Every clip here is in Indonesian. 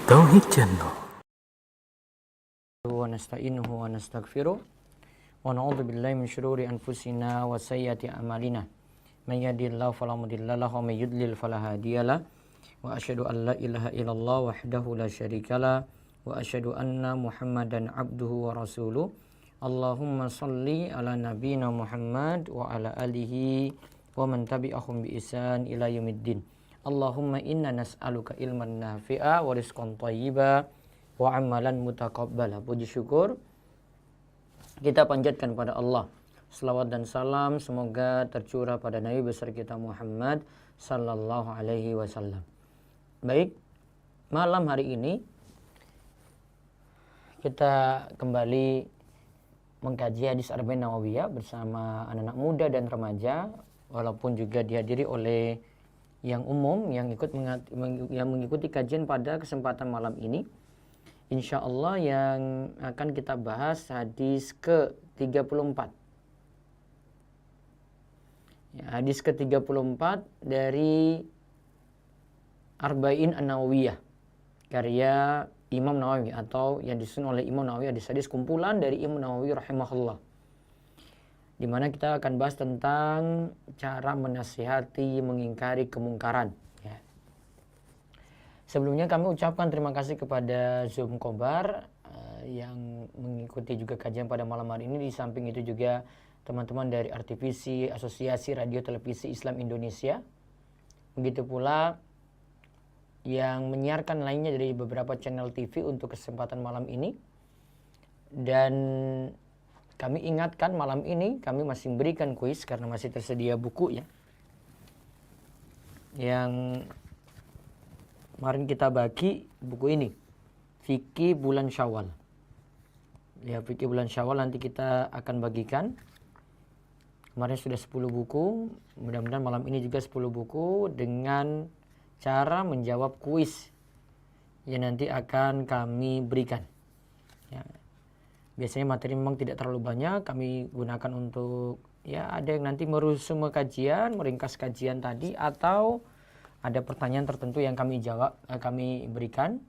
Tauhid Channel. Wa nasta'inuhu wa nastaghfiruh wa na'udzu billahi min syururi anfusina wa sayyiati a'malina. May yahdihillahu fala mudilla lahu wa may yudlil fala hadiyalah. Wa asyhadu an la ilaha illallah wahdahu la syarikalah wa asyhadu anna Muhammadan abduhu wa rasuluh. Allahumma shalli ala nabiyyina Muhammad wa ala alihi wa man tabi'ahum bi ihsan ila yaumiddin. Allahumma inna nas'aluka ilman nafi'a wa rizqan thayyiba wa amalan mutaqabbala. Puji syukur kita panjatkan pada Allah. Selawat dan salam semoga tercurah pada Nabi besar kita Muhammad sallallahu alaihi wasallam. Baik, malam hari ini kita kembali mengkaji hadis Arba'in Nawawiyah bersama anak-anak muda dan remaja, walaupun juga dihadiri oleh yang umum yang mengikuti kajian pada kesempatan malam ini. Insya Allah yang akan kita bahas hadis ke-34. Ya, hadis ke-34 dari Arba'in An-Nawawiyah karya Imam Nawawi, atau yang disusun oleh Imam Nawawi, hadis-hadis kumpulan dari Imam Nawawi rahimahullah, di mana kita akan bahas tentang cara menasihati, mengingkari kemungkaran. Ya. Sebelumnya kami ucapkan terima kasih kepada Zoom Kobar yang mengikuti juga kajian pada malam hari ini. Di samping itu juga teman-teman dari RTVC, Asosiasi Radio Televisi Islam Indonesia. Begitu pula yang menyiarkan lainnya dari beberapa channel TV untuk kesempatan malam ini. Dan kami ingatkan malam ini kami masih memberikan kuis karena masih tersedia buku ya. Yang kemarin kita bagi buku ini, Fikih Bulan Syawal. Ya, Fikih Bulan Syawal nanti kita akan bagikan. Kemarin sudah 10 buku, mudah-mudahan malam ini juga 10 buku dengan cara menjawab kuis yang nanti akan kami berikan. Ya. Biasanya materi memang tidak terlalu banyak, kami gunakan untuk ya ada yang nanti meresume kajian, meringkas kajian tadi, atau ada pertanyaan tertentu yang kami jawab, kami berikan.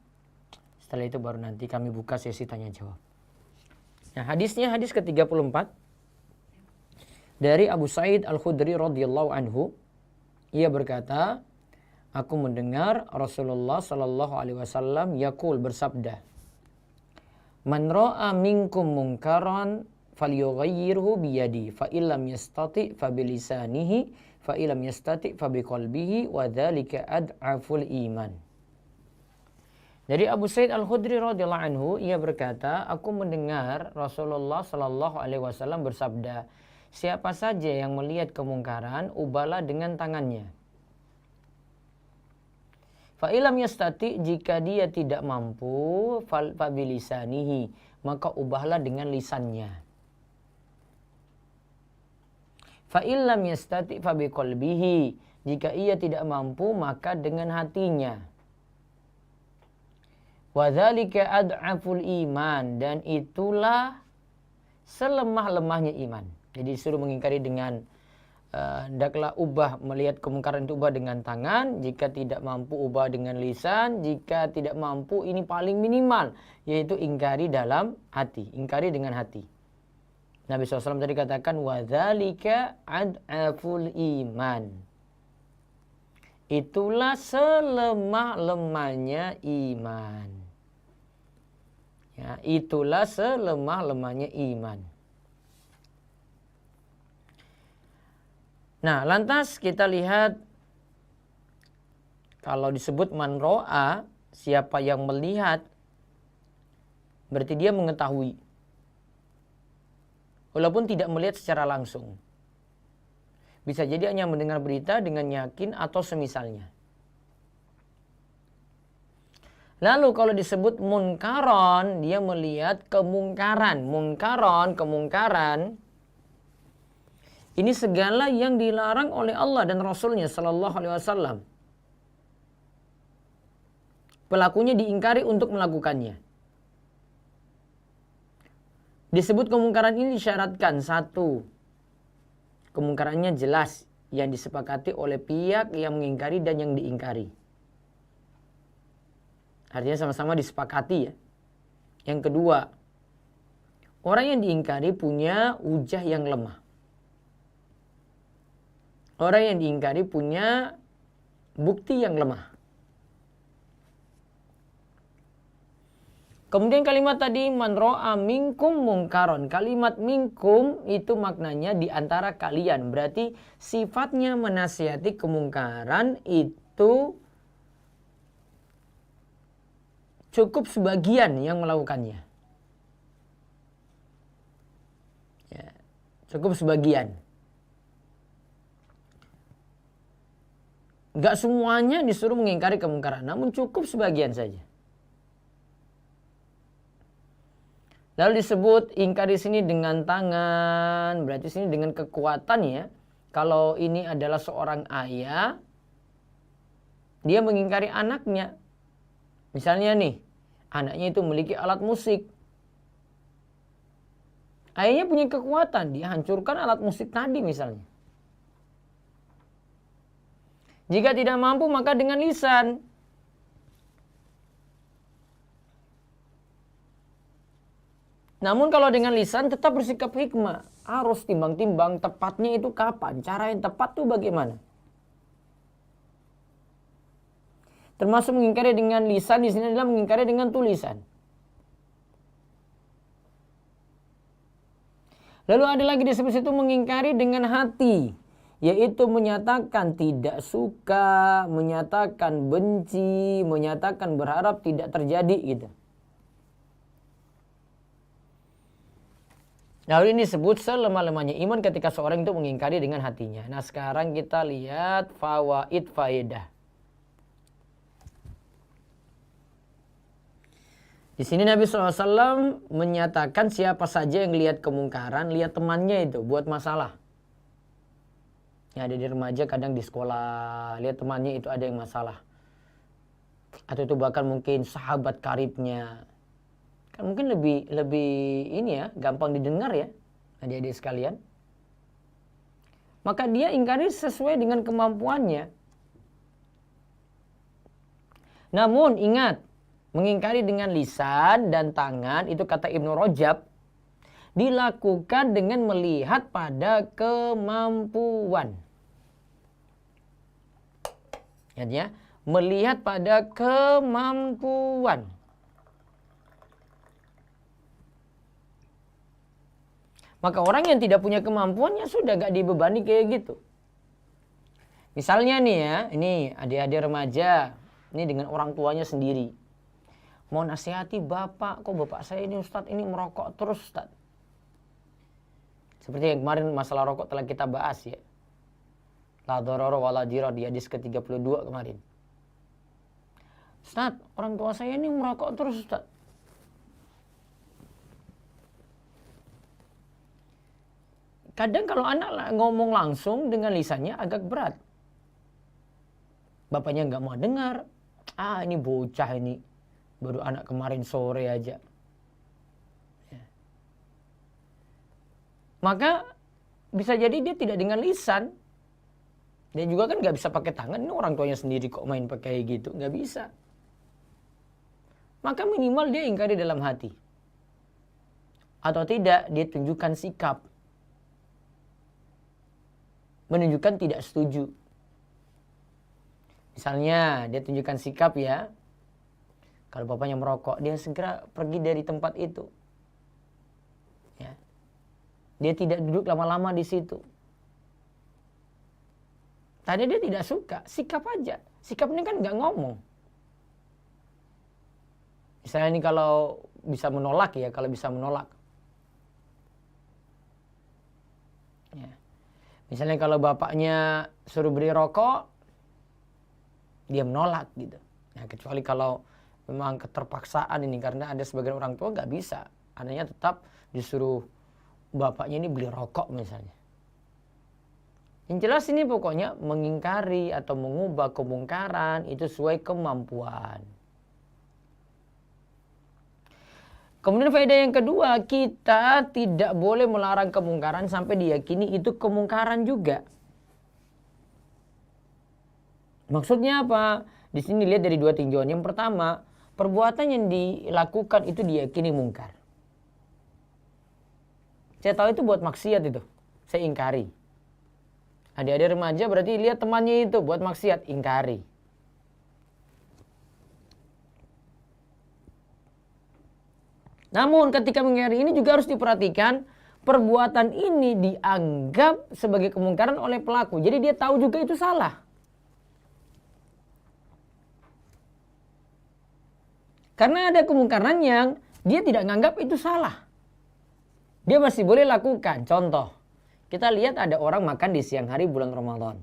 Setelah itu baru nanti kami buka sesi tanya jawab. Nah, hadisnya hadis ke-34 dari Abu Sa'id Al-Khudri radhiyallahu anhu. Ia berkata, aku mendengar Rasulullah sallallahu alaihi wasallam yaqul, bersabda, man ra'a minkum munkaran falyughayyirhu biyadi fa illam yastati fa bilisanihi fa illam yastati fa biqalbihi wa dzalika ad'aful iman. Dari Abu Sa'id Al-Khudri radhiyallahu anhu, ia berkata, aku mendengar Rasulullah sallallahu alaihi wasallam bersabda, siapa saja yang melihat kemungkaran, ubahlah dengan tangannya. Fa ilam yastati, jika dia tidak mampu, fa bilisanihi, maka ubahlah dengan lisannya. Fa ilam yastati fa biqalbihi, jika ia tidak mampu maka dengan hatinya. Wa dzalika ad'aful iman, dan itulah selemah-lemahnya iman. Jadi disuruh mengingkari dengan hendaklah ubah, melihat kemungkaran itu ubah dengan tangan, jika tidak mampu ubah dengan lisan, jika tidak mampu ini paling minimal yaitu ingkari dalam hati, ingkari dengan hati. Nabi SAW tadi katakan wa dzalika ad'aful iman, itulah selemah-lemahnya iman. Ya, itulah selemah-lemahnya iman. Nah, lantas kita lihat, kalau disebut man ro'a, siapa yang melihat, berarti dia mengetahui. Walaupun tidak melihat secara langsung. Bisa jadi hanya mendengar berita dengan yakin atau semisalnya. Lalu kalau disebut munkaron, dia melihat kemungkaran. Munkaron, kemungkaran. Ini segala yang dilarang oleh Allah dan Rasulnya sallallahu alaihi wasallam. Pelakunya diingkari untuk melakukannya. Disebut kemungkaran ini disyaratkan, satu, kemungkarannya jelas yang disepakati oleh pihak yang mengingkari dan yang diingkari. Artinya sama-sama disepakati ya. Yang kedua, orang yang diingkari punya hujah yang lemah. Orang yang diingkari punya bukti yang lemah. Kemudian kalimat tadi man ro'a minkum mungkaron. Kalimat minkum itu maknanya di antara kalian. Berarti sifatnya menasihati kemungkaran itu cukup sebagian yang melakukannya. Ya, cukup sebagian. Gak semuanya disuruh mengingkari kemungkaran, namun cukup sebagian saja. Lalu disebut ingkar di sini dengan tangan, berarti sini dengan kekuatan ya. Kalau ini adalah seorang ayah, dia mengingkari anaknya. Misalnya nih, anaknya itu memiliki alat musik. Ayahnya punya kekuatan, dia hancurkan alat musik tadi misalnya. Jika tidak mampu maka dengan lisan. Namun kalau dengan lisan tetap bersikap hikmah. Harus timbang-timbang tepatnya itu kapan. Cara yang tepat itu bagaimana. Termasuk mengingkari dengan lisan di sini adalah mengingkari dengan tulisan. Lalu ada lagi disebut situ mengingkari dengan hati. Yaitu menyatakan tidak suka, menyatakan benci, menyatakan berharap tidak terjadi gitu. Lalu ini disebut selemah-lemahnya iman ketika seorang itu mengingkari dengan hatinya. Nah sekarang kita lihat fawaid faedah. Di sini Nabi SAW menyatakan siapa saja yang lihat kemungkaran, lihat temannya itu buat masalah. Yang ada di remaja kadang di sekolah, lihat temannya itu ada yang masalah. Atau itu bahkan mungkin sahabat karibnya. Kan mungkin lebih ini ya, gampang didengar ya, adik-adik sekalian. Maka dia ingkari sesuai dengan kemampuannya. Namun ingat, mengingkari dengan lisan dan tangan, itu kata Ibnu Rajab, dilakukan dengan melihat pada kemampuan. Ya, melihat pada kemampuan. Maka orang yang tidak punya kemampuannya sudah gak dibebani kayak gitu. Misalnya nih ya, ini adik-adik remaja, ini dengan orang tuanya sendiri. Mau nasihati bapak, kok bapak saya ini Ustadz ini merokok terus Ustadz. Seperti yang kemarin masalah rokok telah kita bahas ya. La dororo wala diror di hadis ke-32 kemarin. Ustadz, orang tua saya ini merokok terus Ustadz. Kadang kalau anak ngomong langsung dengan lisannya agak berat. Bapaknya nggak mau dengar. Ini bocah ini. Baru anak kemarin sore aja. Ya. Maka bisa jadi dia tidak dengan lisan. Dia juga kan nggak bisa pakai tangan. Ini orang tuanya sendiri kok main pakai gitu. Nggak bisa. Maka minimal dia ingkari dalam hati. Atau tidak dia tunjukkan sikap. Menunjukkan tidak setuju. Misalnya dia tunjukkan sikap ya. Kalau bapaknya merokok, dia segera pergi dari tempat itu. Ya. Dia tidak duduk lama-lama di situ. Tadi dia tidak suka, sikap aja. Sikap ini kan nggak ngomong. Misalnya ini kalau bisa menolak ya, kalau bisa menolak. Ya. Misalnya kalau bapaknya suruh beri rokok, dia menolak gitu. Nah, kecuali kalau memang keterpaksaan ini, karena ada sebagian orang tua nggak bisa. Anaknya tetap disuruh bapaknya ini beli rokok misalnya. Yang jelas ini pokoknya mengingkari atau mengubah kemungkaran itu sesuai kemampuan. Kemudian faedah yang kedua, kita tidak boleh melarang kemungkaran sampai diyakini itu kemungkaran juga. Maksudnya apa? Di sini lihat dari dua tinjauan. Yang pertama, perbuatan yang dilakukan itu diyakini mungkar. Saya tahu itu buat maksiat itu, saya ingkari. Adik-adik remaja berarti lihat temannya itu buat maksiat, ingkari. Namun ketika mengingkari ini juga harus diperhatikan, perbuatan ini dianggap sebagai kemungkaran oleh pelaku. Jadi dia tahu juga itu salah. Karena ada kemungkaran yang dia tidak menganggap itu salah. Dia masih boleh lakukan. Contoh, kita lihat ada orang makan di siang hari bulan Ramadan.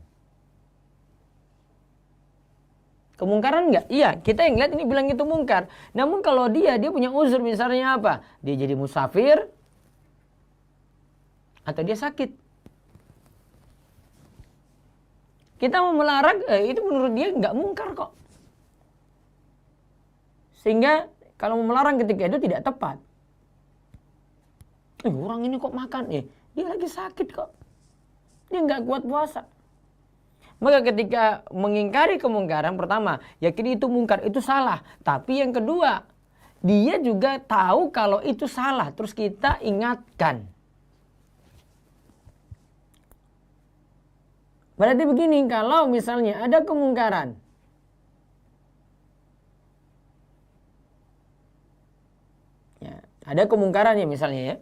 Kemungkaran enggak? Iya, kita yang lihat ini bilang itu mungkar. Namun kalau dia punya uzur, misalnya apa? Dia jadi musafir atau dia sakit. Kita mau melarang, itu menurut dia enggak mungkar kok. Sehingga kalau mau melarang ketika itu tidak tepat. Orang ini kok makan? Dia lagi sakit kok. Dia enggak kuat puasa. Maka ketika mengingkari kemungkaran, pertama, yakini itu mungkar, itu salah. Tapi yang kedua, dia juga tahu kalau itu salah. Terus kita ingatkan. Berarti begini, kalau misalnya ada kemungkaran, ya, ada kemungkarannya misalnya ya,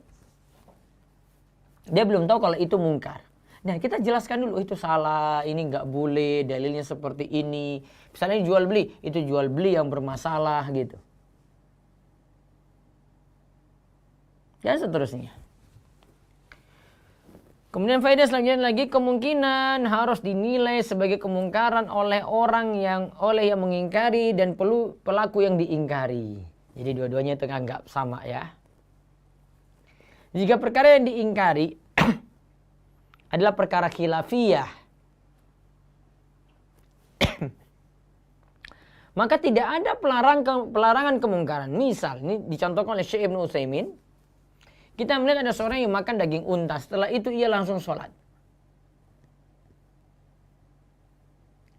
dia belum tahu kalau itu mungkar. Nah, kita jelaskan dulu itu salah, ini nggak boleh, dalilnya seperti ini. Misalnya jual beli, itu jual beli yang bermasalah gitu. Dan seterusnya. Kemudian faedah selanjutnya lagi, kemungkinan harus dinilai sebagai kemungkaran oleh orang yang mengingkari dan pelaku yang diingkari. Jadi dua-duanya itu anggap sama ya. Jika perkara yang diingkari adalah perkara khilafiyah, maka tidak ada pelarangan kemungkaran. Misal, ini dicontohkan oleh Syekh Ibnu Utsaimin. Kita melihat ada seorang yang makan daging unta. Setelah itu ia langsung sholat.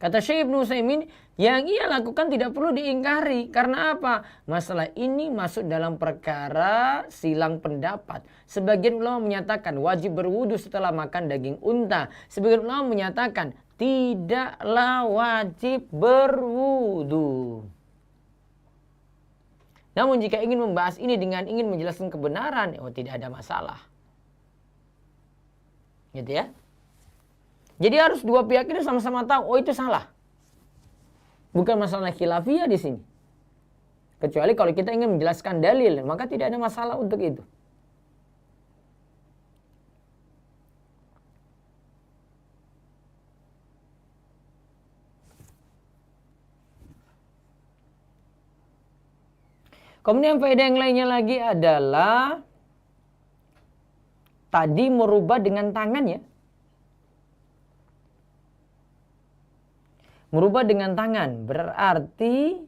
Kata Syekh Ibnu Utsaimin, yang ia lakukan tidak perlu diingkari. Karena apa? Masalah ini masuk dalam perkara silang pendapat. Sebagian ulama menyatakan wajib berwudu setelah makan daging unta. Sebagian ulama menyatakan tidaklah wajib berwudu. Namun jika ingin membahas ini dengan ingin menjelaskan kebenaran, tidak ada masalah. Gitu ya. Jadi harus dua pihak ini sama-sama tahu, itu salah. Bukan masalah khilafiyah di sini. Kecuali kalau kita ingin menjelaskan dalil, maka tidak ada masalah untuk itu. Kemudian faedah yang lainnya lagi adalah tadi merubah dengan tangan ya. Merubah dengan tangan berarti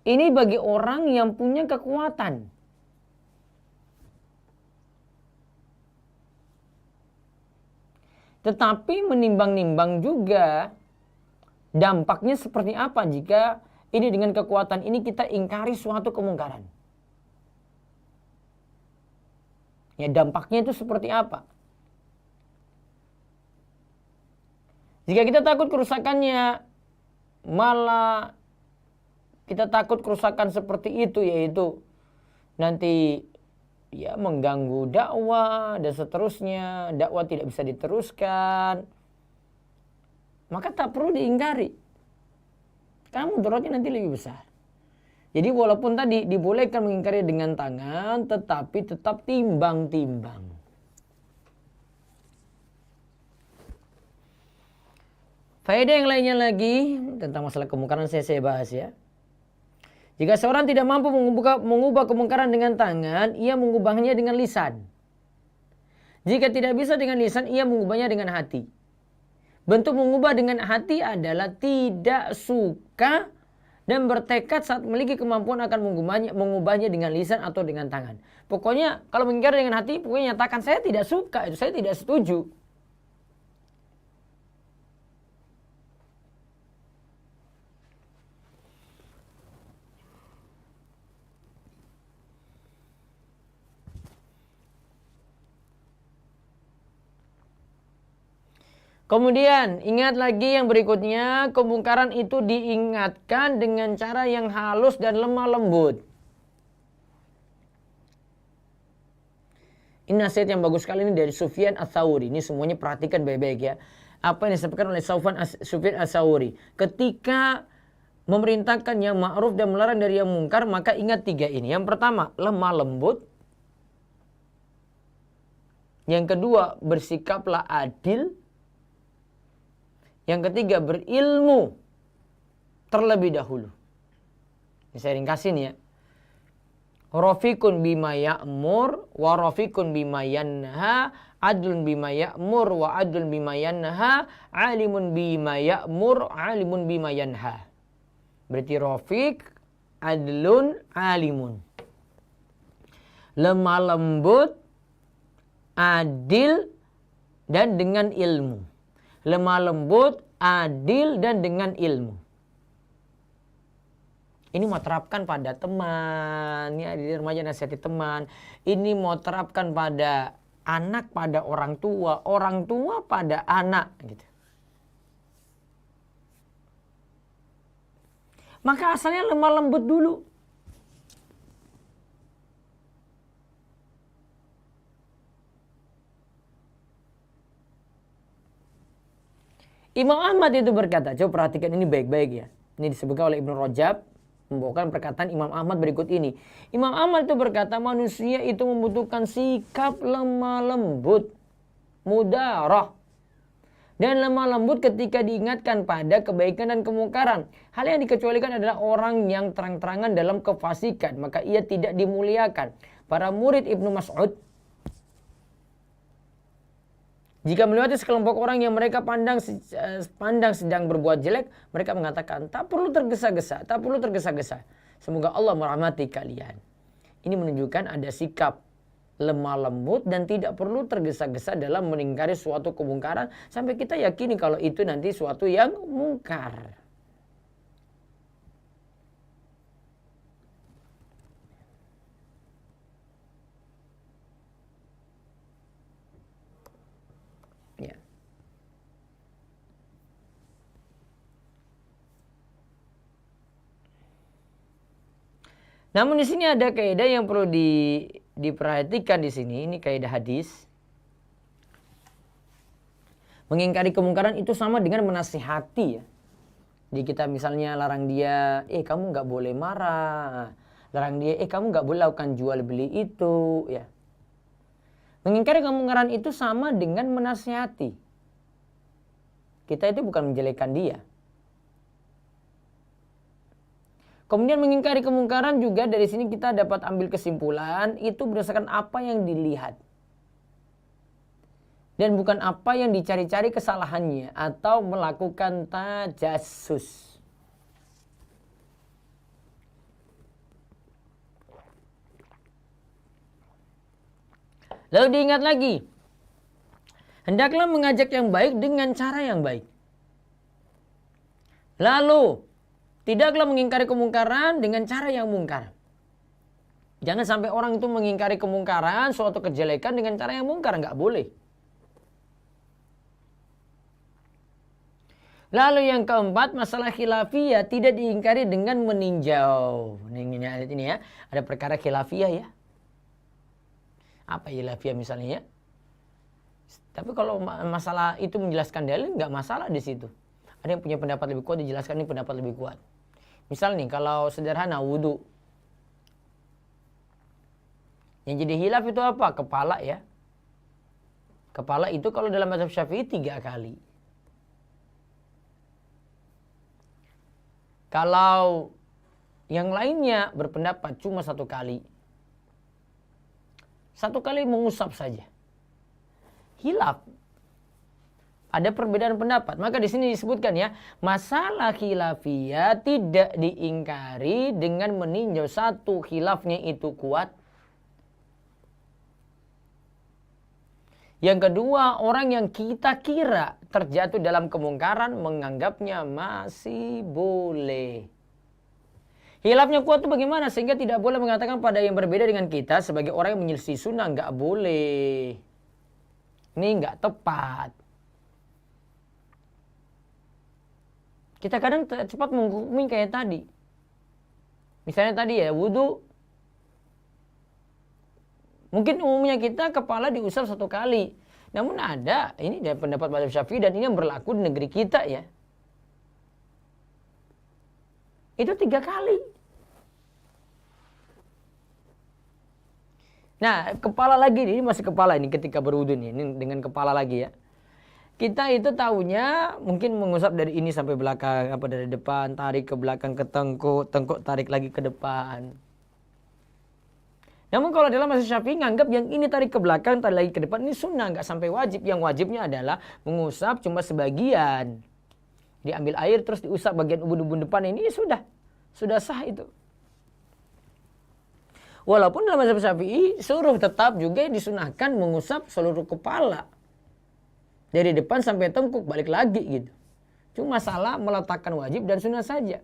ini bagi orang yang punya kekuatan. Tetapi menimbang-nimbang juga dampaknya seperti apa jika ini dengan kekuatan ini kita ingkari suatu kemungkaran. Ya, dampaknya itu seperti apa? Jika kita takut kerusakannya, malah kita takut kerusakan seperti itu, yaitu nanti ya mengganggu dakwah dan seterusnya, dakwah tidak bisa diteruskan, maka tak perlu diingkari. Karena mudaratnya nanti lebih besar. Jadi walaupun tadi dibolehkan mengingkari dengan tangan, tetapi tetap timbang-timbang. Faedah yang lainnya lagi tentang masalah kemungkaran saya bahas ya. Jika seorang tidak mampu mengubah kemungkaran dengan tangan, ia mengubahnya dengan lisan. Jika tidak bisa dengan lisan, ia mengubahnya dengan hati. Bentuk mengubah dengan hati adalah tidak suka dan bertekad saat memiliki kemampuan akan mengubahnya dengan lisan atau dengan tangan. Pokoknya kalau mengingkari dengan hati, pokoknya nyatakan saya tidak suka, itu saya tidak setuju. Kemudian ingat lagi yang berikutnya, kemungkaran itu diingatkan dengan cara yang halus dan lemah lembut. Ini nasihat yang bagus sekali ini dari Sufyan Ats-Tsauri. Ini semuanya perhatikan baik-baik ya. Apa yang disampaikan oleh Sufyan Ats-Tsauri. Ketika memerintahkan yang ma'ruf dan melarang dari yang mungkar, maka ingat 3 ini. Yang pertama, lemah lembut. Yang kedua, bersikaplah adil. Yang ketiga, berilmu terlebih dahulu. Ini saya ringkasin ya. Rafiqun bima ya'mur wa rafiqun bima yanha, adlun bima ya'mur wa adlun bima yanha, alimun bima ya'mur, alimun bima yanha. Berarti rafiq, adlun, alimun. Lemah lembut, adil, dan dengan ilmu. Lemah lembut, adil, dan dengan ilmu. Ini mau terapkan pada teman, ya, di remaja nasihati teman. Ini mau terapkan pada anak, pada orang tua pada anak, gitu. Maka asalnya lemah lembut dulu. Imam Ahmad itu berkata, coba perhatikan ini baik-baik ya. Ini disebutkan oleh Ibnu Rajab, membawakan perkataan Imam Ahmad berikut ini. Imam Ahmad itu berkata, manusia itu membutuhkan sikap lemah lembut, mudarah. Dan lemah lembut ketika diingatkan pada kebaikan dan kemungkaran. Hal yang dikecualikan adalah orang yang terang-terangan dalam kefasikan, maka ia tidak dimuliakan. Para murid Ibnu Mas'ud, jika melewati sekelompok orang yang mereka pandang sedang berbuat jelek, mereka mengatakan, tak perlu tergesa-gesa, tak perlu tergesa-gesa. Semoga Allah merahmati kalian. Ini menunjukkan ada sikap lemah lembut dan tidak perlu tergesa-gesa dalam mengingkari suatu kemungkaran sampai kita yakini kalau itu nanti suatu yang mungkar. Namun di sini ada kaidah yang perlu diperhatikan di sini. Ini kaidah hadis. Mengingkari kemungkaran itu sama dengan menasihati ya. Jadi kita misalnya larang dia, kamu nggak boleh marah. Larang dia, kamu nggak boleh lakukan jual beli itu ya. Mengingkari kemungkaran itu sama dengan menasihati. Kita itu bukan menjelekkan dia. Kemudian mengingkari kemungkaran juga dari sini kita dapat ambil kesimpulan itu berdasarkan apa yang dilihat. Dan bukan apa yang dicari-cari kesalahannya atau melakukan tajassus. Lalu diingat lagi, hendaklah mengajak yang baik dengan cara yang baik. Lalu tidaklah mengingkari kemungkaran dengan cara yang mungkar. Jangan sampai orang itu mengingkari kemungkaran, suatu kejelekan dengan cara yang mungkar. Nggak boleh. Lalu yang keempat, masalah khilafiyah tidak diingkari dengan meninjau. Ini ya, ada perkara khilafiyah ya. Apa khilafiyah misalnya ya? Tapi kalau masalah itu menjelaskan dalil, nggak masalah di situ. Ada yang punya pendapat lebih kuat, dijelaskan ini pendapat lebih kuat. Misal nih, kalau sederhana wudhu. Yang jadi hilaf itu apa? Kepala ya. Kepala itu kalau dalam mazhab Syafi'i 3 kali. Kalau yang lainnya berpendapat cuma 1 kali. 1 kali mengusap saja. Hilaf. Ada perbedaan pendapat. Maka di sini disebutkan ya, masalah khilafiyah tidak diingkari dengan meninjau satu khilafnya itu kuat. Yang kedua, orang yang kita kira terjatuh dalam kemungkaran menganggapnya masih boleh. Khilafnya kuat itu bagaimana? Sehingga tidak boleh mengatakan pada yang berbeda dengan kita sebagai orang yang menyelisih sunnah. Nggak boleh. Ini nggak tepat. Kita kadang cepat menghukumi kayak tadi. Misalnya tadi ya, wudhu. Mungkin umumnya kita kepala diusap 1 kali. Namun ada, ini dari pendapat mazhab Syafi'i dan ini yang berlaku di negeri kita ya. Itu 3 kali. Nah, kepala lagi, ini masih kepala ini ketika berwudhu nih, ini dengan kepala lagi ya. Kita itu tahunya mungkin mengusap dari ini sampai belakang, apa dari depan, tarik ke belakang ke tengkuk, tengkuk tarik lagi ke depan. Namun kalau dalam mazhab Syafi'i nganggap yang ini tarik ke belakang, tarik lagi ke depan ini sunnah, nggak sampai wajib. Yang wajibnya adalah mengusap cuma sebagian. Diambil air terus diusap bagian ubun-ubun depan ini sudah sah itu. Walaupun dalam mazhab Syafi'i suruh tetap juga disunahkan mengusap seluruh kepala. Dari depan sampai tengkuk balik lagi gitu. Cuma salah meletakkan wajib dan sunnah saja.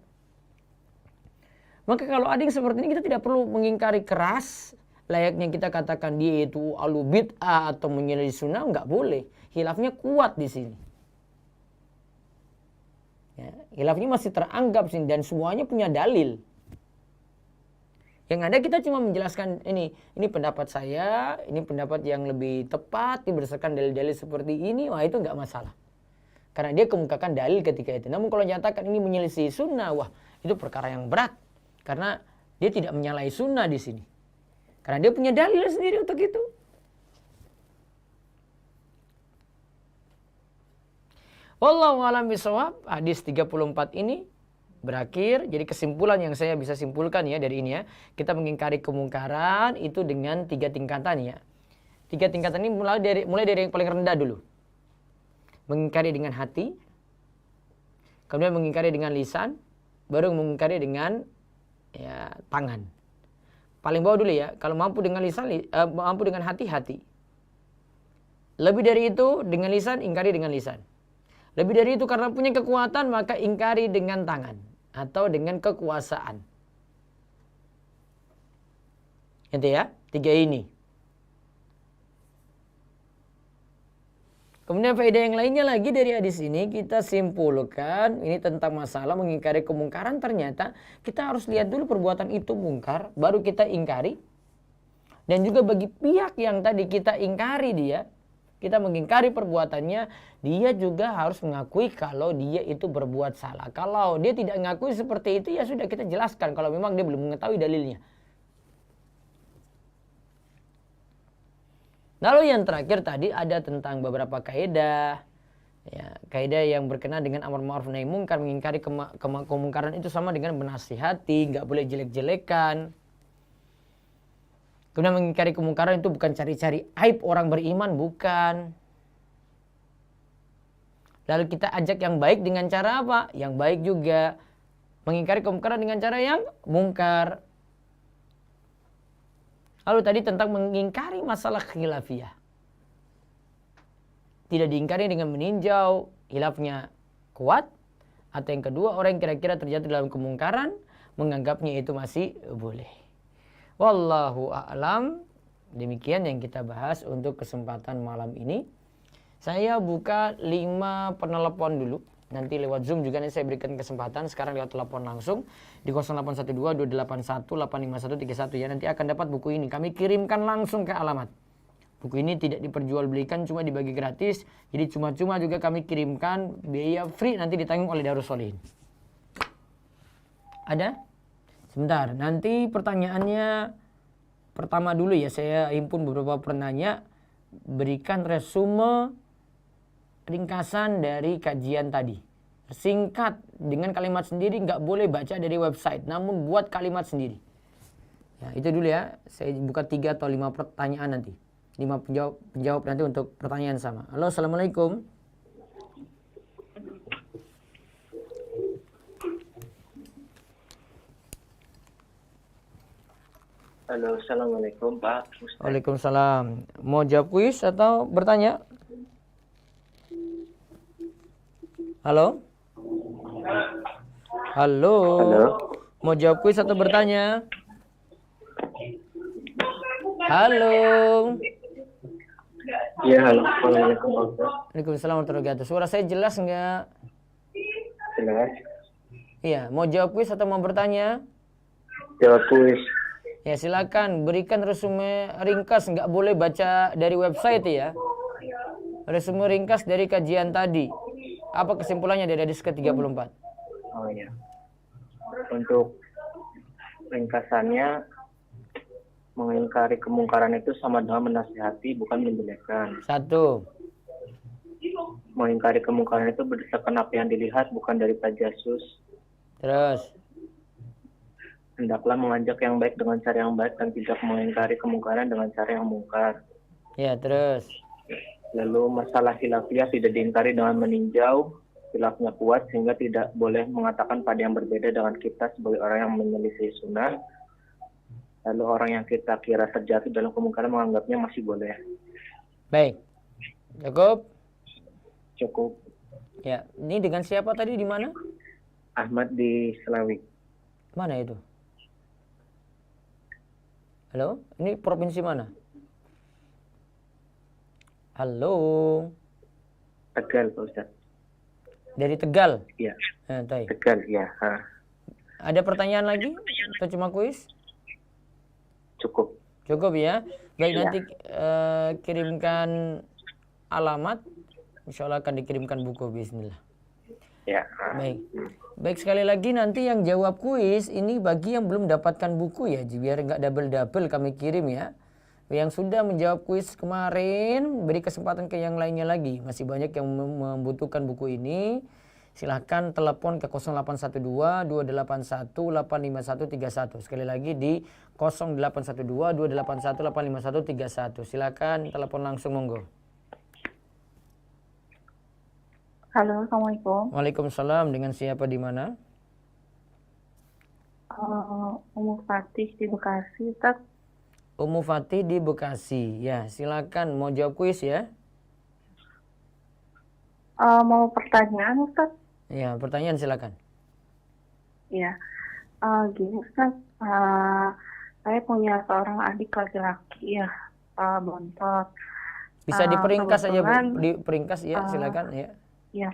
Maka kalau ada yang seperti ini kita tidak perlu mengingkari keras. Layaknya kita katakan dia itu ahlu bid'ah atau menyelisih sunnah, nggak boleh. Khilafnya kuat di sini. Ya, khilafnya masih teranggap sini dan semuanya punya dalil. Yang ada kita cuma menjelaskan ini pendapat saya, ini pendapat yang lebih tepat berdasarkan dalil-dalil seperti ini, wah itu nggak masalah. Karena dia kemukakan dalil ketika itu. Namun kalau nyatakan ini menyelisih sunnah, wah itu perkara yang berat. Karena dia tidak menyalahi sunnah di sini. Karena dia punya dalil sendiri untuk itu. Wallahu a'lam bishawab. Hadis 34 ini berakhir. Jadi kesimpulan yang saya bisa simpulkan ya dari ini ya. Kita mengingkari kemungkaran itu dengan 3 tingkatan ya. 3 tingkatan ini mulai dari yang paling rendah dulu. Mengingkari dengan hati. Kemudian mengingkari dengan lisan. Baru mengingkari dengan ya, tangan. Paling bawah dulu ya. Kalau mampu dengan lisan, mampu dengan hati. Lebih dari itu dengan lisan, ingkari dengan lisan. Lebih dari itu karena punya kekuatan maka ingkari dengan tangan atau dengan kekuasaan. Itu ya, 3 ini. Kemudian faedah yang lainnya lagi dari hadis ini kita simpulkan ini tentang masalah mengingkari kemungkaran. Ternyata kita harus lihat dulu perbuatan itu mungkar baru kita ingkari. Dan juga bagi pihak yang tadi kita ingkari dia, kita mengingkari perbuatannya, dia juga harus mengakui kalau dia itu berbuat salah. Kalau dia tidak mengakui seperti itu, ya sudah kita jelaskan kalau memang dia belum mengetahui dalilnya. Lalu yang terakhir tadi ada tentang beberapa kaidah. Ya, kaidah yang berkenaan dengan amar ma'ruf nahi mungkar, mengingkari kemungkaran itu sama dengan menasihati, nggak boleh jelek-jelekan. Kemudian mengingkari kemungkaran itu bukan cari-cari aib orang beriman, bukan. Lalu kita ajak yang baik dengan cara apa? Yang baik juga. Mengingkari kemungkaran dengan cara yang mungkar. Lalu tadi tentang mengingkari masalah khilafiyah. Tidak diingkari dengan meninjau khilafnya kuat. Atau yang kedua, orang yang kira-kira terjatuh dalam kemungkaran, menganggapnya itu masih boleh. Wallahu a'lam. Demikian yang kita bahas untuk kesempatan malam ini. Saya buka 5 penelepon dulu. Nanti lewat Zoom juga nanti saya berikan kesempatan. Sekarang lewat telepon langsung di 0812-281-85131 ya. Nanti akan dapat buku ini. Kami kirimkan langsung ke alamat. Buku ini tidak diperjualbelikan, cuma dibagi gratis. Jadi cuma-cuma juga kami kirimkan, biaya free nanti ditanggung oleh Darus Sholihin. Ada? Sebentar, nanti pertanyaannya pertama dulu ya. Saya himpun beberapa penanya. Berikan resume ringkasan dari kajian tadi. Singkat dengan kalimat sendiri, nggak boleh baca dari website, namun buat kalimat sendiri. Ya, itu dulu ya. Saya buka 3 atau 5 pertanyaan nanti. 5 penjawab nanti untuk pertanyaan sama. Halo, assalamualaikum. Halo, assalamualaikum Pak Ustaz. Waalaikumsalam. Mau jawab kuis atau bertanya? Halo? Halo? Halo. Mau jawab kuis atau bertanya? Halo? Iya, halo. Assalamualaikum Pak Ustaz. Waalaikumsalam warahmatullahi wabarakatuh. Suara saya jelas enggak? jelas. Iya, mau jawab kuis atau mau bertanya? Jawab kuis. Ya silakan, berikan resume ringkas, nggak boleh baca dari website ya. Resume ringkas dari kajian tadi. Apa kesimpulannya dari hadis ke-34? Oh iya. Untuk ringkasannya, mengingkari kemungkaran itu sama dengan menasihati, bukan menjelekkan. 1. Mengingkari kemungkaran itu berdasarkan apa yang dilihat, bukan dari tajasus. Terus. Hendaklah mengajak yang baik dengan cara yang baik dan tidak mengingkari kemungkaran dengan cara yang mungkar. Ya, terus. Lalu masalah khilafiyah tidak diingkari dengan meninjau, khilafnya kuat sehingga tidak boleh mengatakan pada yang berbeda dengan kita sebagai orang yang menyelisih sunnah. Lalu orang yang kita kira terjatuh dalam kemungkaran menganggapnya masih boleh. Baik. Cukup? Cukup. Ya, ini dengan siapa tadi, di mana? Ahmad di Selawi. Mana itu? Halo, ini provinsi mana? Halo. Tegal, Pak Ustaz. Dari Tegal? Iya. Baik. Tegal, ya. Ada pertanyaan lagi? Atau cuma kuis? Cukup. Cukup ya. Baik, Ya. nanti kirimkan alamat. Insya Allah akan dikirimkan buku, bismillah. Ya. Baik. Baik, sekali lagi nanti yang jawab kuis ini bagi yang belum dapatkan buku ya, biar nggak double-double kami kirim ya. Yang sudah menjawab kuis kemarin, beri kesempatan ke yang lainnya lagi. Masih banyak yang membutuhkan buku ini. Silahkan telepon ke 0812 281 85131. Sekali lagi di 0812 281 85131. Silahkan telepon langsung, monggo. Halo, Assalamualaikum. Waalaikumsalam, dengan siapa di mana? Umu Fatih di Bekasi, Ustaz. Ummu Fatih di Bekasi. Ya, silakan mau jawab kuis ya. Mau pertanyaan, Ustaz? Ya, pertanyaan silakan. Ya, gini Ustaz, saya punya seorang adik laki-laki ya, bontot. Bisa diperingkas aja, Bu. kebetulan, Diperingkas ya, silakan ya. Ya,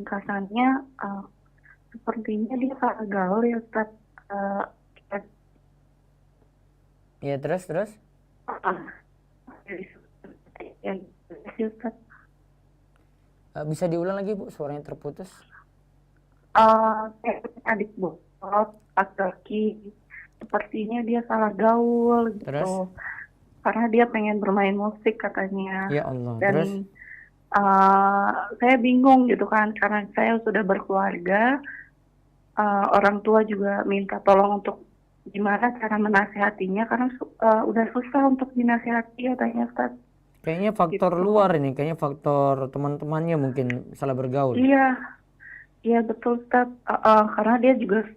kasarnya sepertinya dia salah gaul ya, Ustaz. Ya, terus. Ya, Ustaz. Bisa diulang lagi, Bu, suaranya terputus. Adik bontot, laki-laki, sepertinya dia salah gaul gitu. Terus? Karena dia pengen bermain musik katanya. Ya Allah, Dan terus? saya bingung gitu kan, karena saya sudah berkeluarga, orang tua juga minta tolong untuk gimana cara menasihatinya, karena udah susah untuk dinasihati katanya, Ustaz. Kayaknya faktor Gitu. luar ini, kayaknya faktor teman-temannya mungkin salah bergaul. Iya betul, Ustaz. Karena dia juga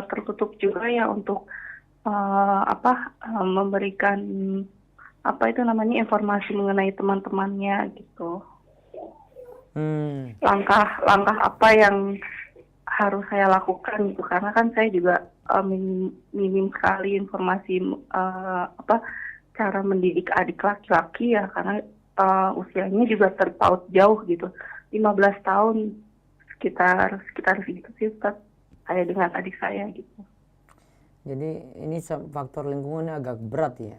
tertutup juga ya untuk memberikan informasi mengenai teman-temannya gitu. Langkah apa yang harus saya lakukan gitu, karena kan saya juga minim sekali informasi cara mendidik adik laki-laki ya, karena usianya juga terpaut jauh gitu, 15 tahun sekitar segitu sih, Ustaz, saya dengan adik saya gitu. Jadi ini faktor lingkungannya agak berat ya.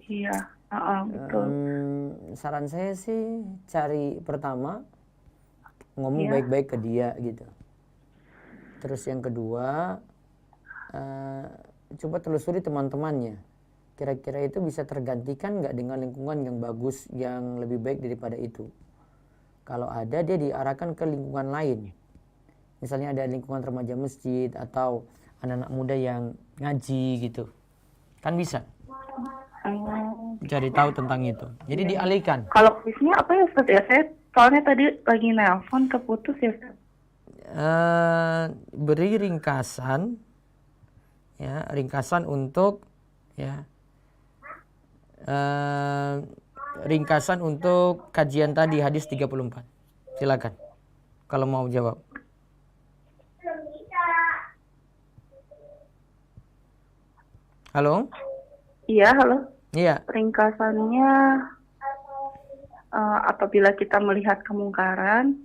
Iya, betul. Saran saya sih cari pertama ngomong Iya. baik-baik ke dia gitu. Terus yang kedua coba telusuri teman-temannya. Kira-kira itu bisa tergantikan nggak dengan lingkungan yang bagus, yang lebih baik daripada itu. Kalau ada, dia diarahkan ke lingkungan lain. Misalnya ada lingkungan remaja masjid atau anak-anak muda yang ngaji gitu. Kan bisa cari tahu tentang itu. Jadi dialihkan. Kalau kuisnya apa ya, Ustaz ya? Saya soalnya tadi lagi nelpon keputus ya, Ustaz. Beri ringkasan ya, ringkasan untuk ya ringkasan untuk kajian tadi hadis 34. Silakan kalau mau jawab. Halo? Iya, halo. Iya. Ringkasannya, apabila kita melihat kemungkaran,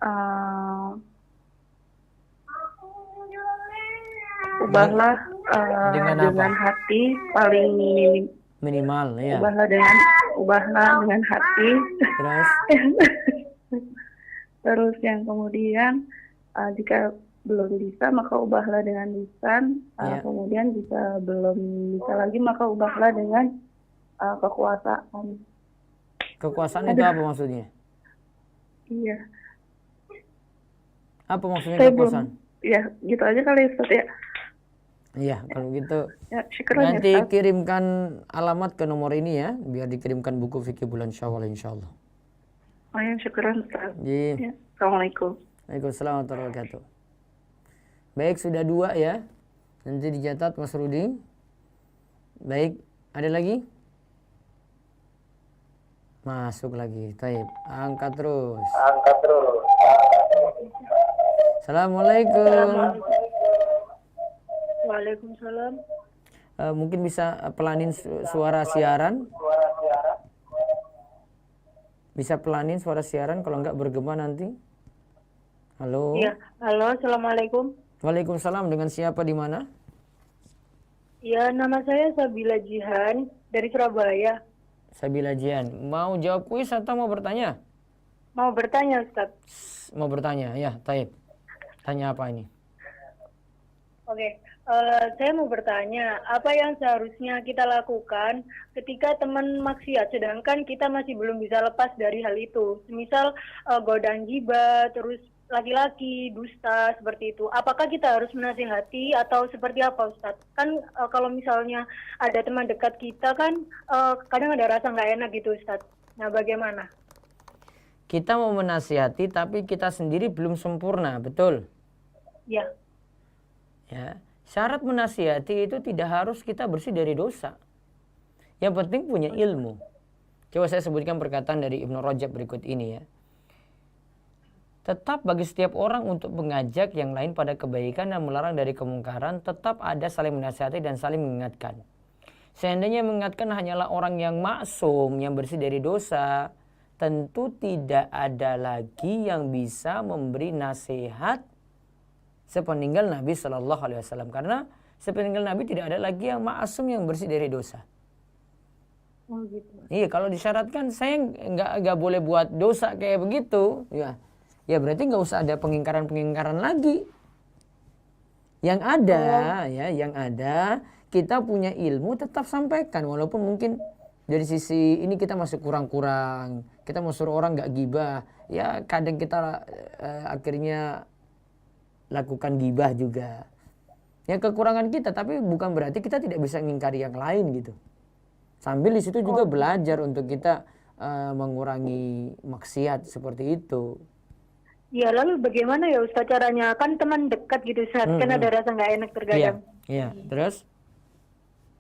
eh, ubahlah Dengan dengan apa? hati paling minim. Minimal ya. Ubahlah dengan hati. Terus Terus yang kemudian jika belum bisa maka ubahlah dengan lisan. ya. Kemudian jika belum bisa lagi maka ubahlah dengan kekuasaan. Kekuasaan itu apa maksudnya? Iya. Apa maksudnya Saya kekuasaan? ya gitu aja kali Ustaz ya. Iya, kalau gitu Ya, syukuran ya nanti Ustaz. kirimkan alamat ke nomor ini ya, biar dikirimkan buku fikih bulan Syawal insyaallah. Oh ya, syukuran Ustaz. Ji. Ya. Assalamualaikum. Waalaikumsalam warahmatullahi wabarakatuh. Baik, sudah 2 ya. Nanti dicatat Mas Rudi. Baik, ada lagi? Masuk lagi. Taib. Angkat terus. Assalamualaikum. Waalaikumsalam. Mungkin bisa pelanin suara siaran? Bisa pelanin suara siaran, kalau enggak bergema nanti. Halo. Iya, halo, assalamualaikum. Waalaikumsalam, dengan siapa di mana? Ya, nama saya Sabila Jihan dari Surabaya. Sabila Jian. Mau jawab kuis atau mau bertanya? Mau bertanya Ustaz. Mau bertanya, ya, Taib. Tanya apa ini? Oke, saya mau bertanya, apa yang seharusnya kita lakukan ketika teman maksiat, sedangkan kita masih belum bisa lepas dari hal itu? Misal godaan ghibah, terus laki-laki, dusta, seperti itu. Apakah kita harus menasihati atau seperti apa Ustadz? Kan kalau misalnya ada teman dekat kita kan kadang ada rasa nggak enak gitu Ustadz. Nah bagaimana? Kita mau menasihati tapi kita sendiri belum sempurna, betul? Ya. Ya, syarat menasihati itu tidak harus kita bersih dari dosa. Yang penting punya ilmu. Coba saya sebutkan perkataan dari Ibnu Rajab berikut ini ya. Tetap bagi setiap orang untuk mengajak yang lain pada kebaikan dan melarang dari kemungkaran, tetap ada saling menasihati dan saling mengingatkan. Seandainya mengingatkan hanyalah orang yang maksum, yang bersih dari dosa, tentu tidak ada lagi yang bisa memberi nasihat sepeninggal Nabi Shallallahu Alaihi Wasallam, karena sepeninggal Nabi tidak ada lagi yang maksum yang bersih dari dosa. Oh gitu. Iya, kalau disyaratkan saya nggak boleh buat dosa kayak begitu, ya berarti nggak usah ada pengingkaran lagi. Yang ada, yang ada kita punya ilmu tetap sampaikan, walaupun mungkin dari sisi ini kita masih kurang-kurang. Kita mau suruh orang nggak gibah, ya kadang kita akhirnya lakukan gibah juga. Ya kekurangan kita, tapi bukan berarti kita tidak bisa mengingkari yang lain gitu. Sambil di situ juga belajar untuk kita mengurangi maksiat seperti itu. Ya lalu bagaimana ya Ustaz caranya? Kan teman dekat gitu Ustaz, kan ada rasa nggak enak terkadang. Iya. Terus?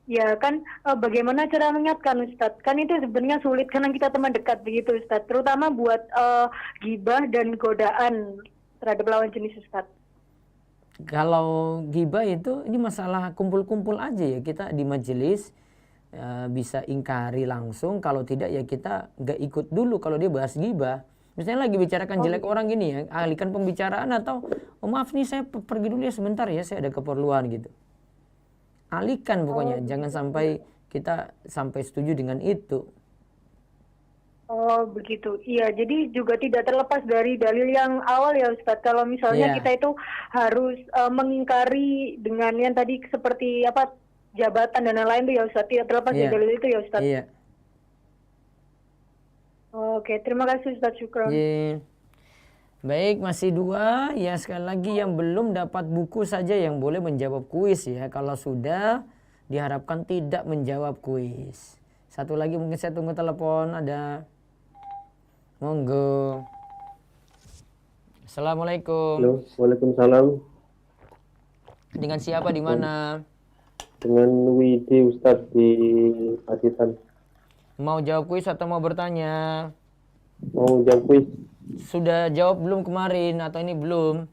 Ya kan bagaimana cara mengingatkan Ustaz? Kan itu sebenarnya sulit karena kita teman dekat begitu Ustaz. Terutama buat gibah dan godaan terhadap lawan jenis Ustaz. Kalau gibah itu ini masalah kumpul-kumpul aja ya, kita di majelis bisa ingkari langsung, kalau tidak ya kita gak ikut dulu kalau dia bahas gibah. Misalnya lagi bicarakan jelek orang gini ya, alihkan pembicaraan atau maaf nih saya pergi dulu ya sebentar ya, saya ada keperluan gitu. Alihkan pokoknya, jangan sampai kita sampai setuju dengan itu. Oh begitu, iya. Jadi juga tidak terlepas dari dalil yang awal ya Ustadz. Kalau misalnya kita itu harus mengingkari dengan yang tadi seperti apa jabatan dan lain-lain itu ya Ustadz. Tidak terlepas dari dalil itu ya Ustadz. Iya. Oke, terima kasih Ustadz, syukran. Baik, masih 2 ya. Sekali lagi yang belum dapat buku saja yang boleh menjawab kuis ya. Kalau sudah diharapkan tidak menjawab kuis. Satu lagi mungkin saya tunggu telepon, ada. Monggo. Assalamualaikum. Halo, waalaikumsalam. Dengan siapa di mana? Dengan Widi Ustadz di Pacitan. Mau jawab kuis atau mau bertanya? Mau jawab kuis. Sudah jawab belum kemarin atau ini belum?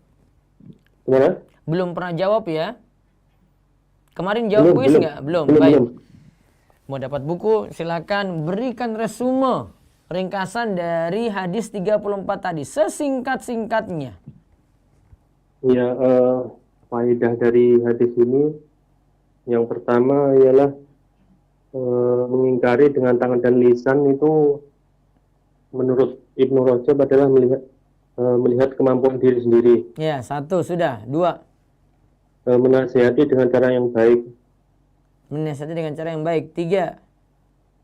Gimana? Belum pernah jawab ya? Kemarin jawab kuis nggak? Belum. Baik. Mau dapat buku silakan berikan resume ringkasan dari hadis 34 tadi, sesingkat-singkatnya. Ya, faedah dari hadis ini yang pertama ialah mengingkari dengan tangan dan lisan itu menurut Ibnu Rajab adalah melihat kemampuan diri sendiri. Ya, 1 sudah. 2, Menasihati dengan cara yang baik. menasihati dengan cara yang baik. 3,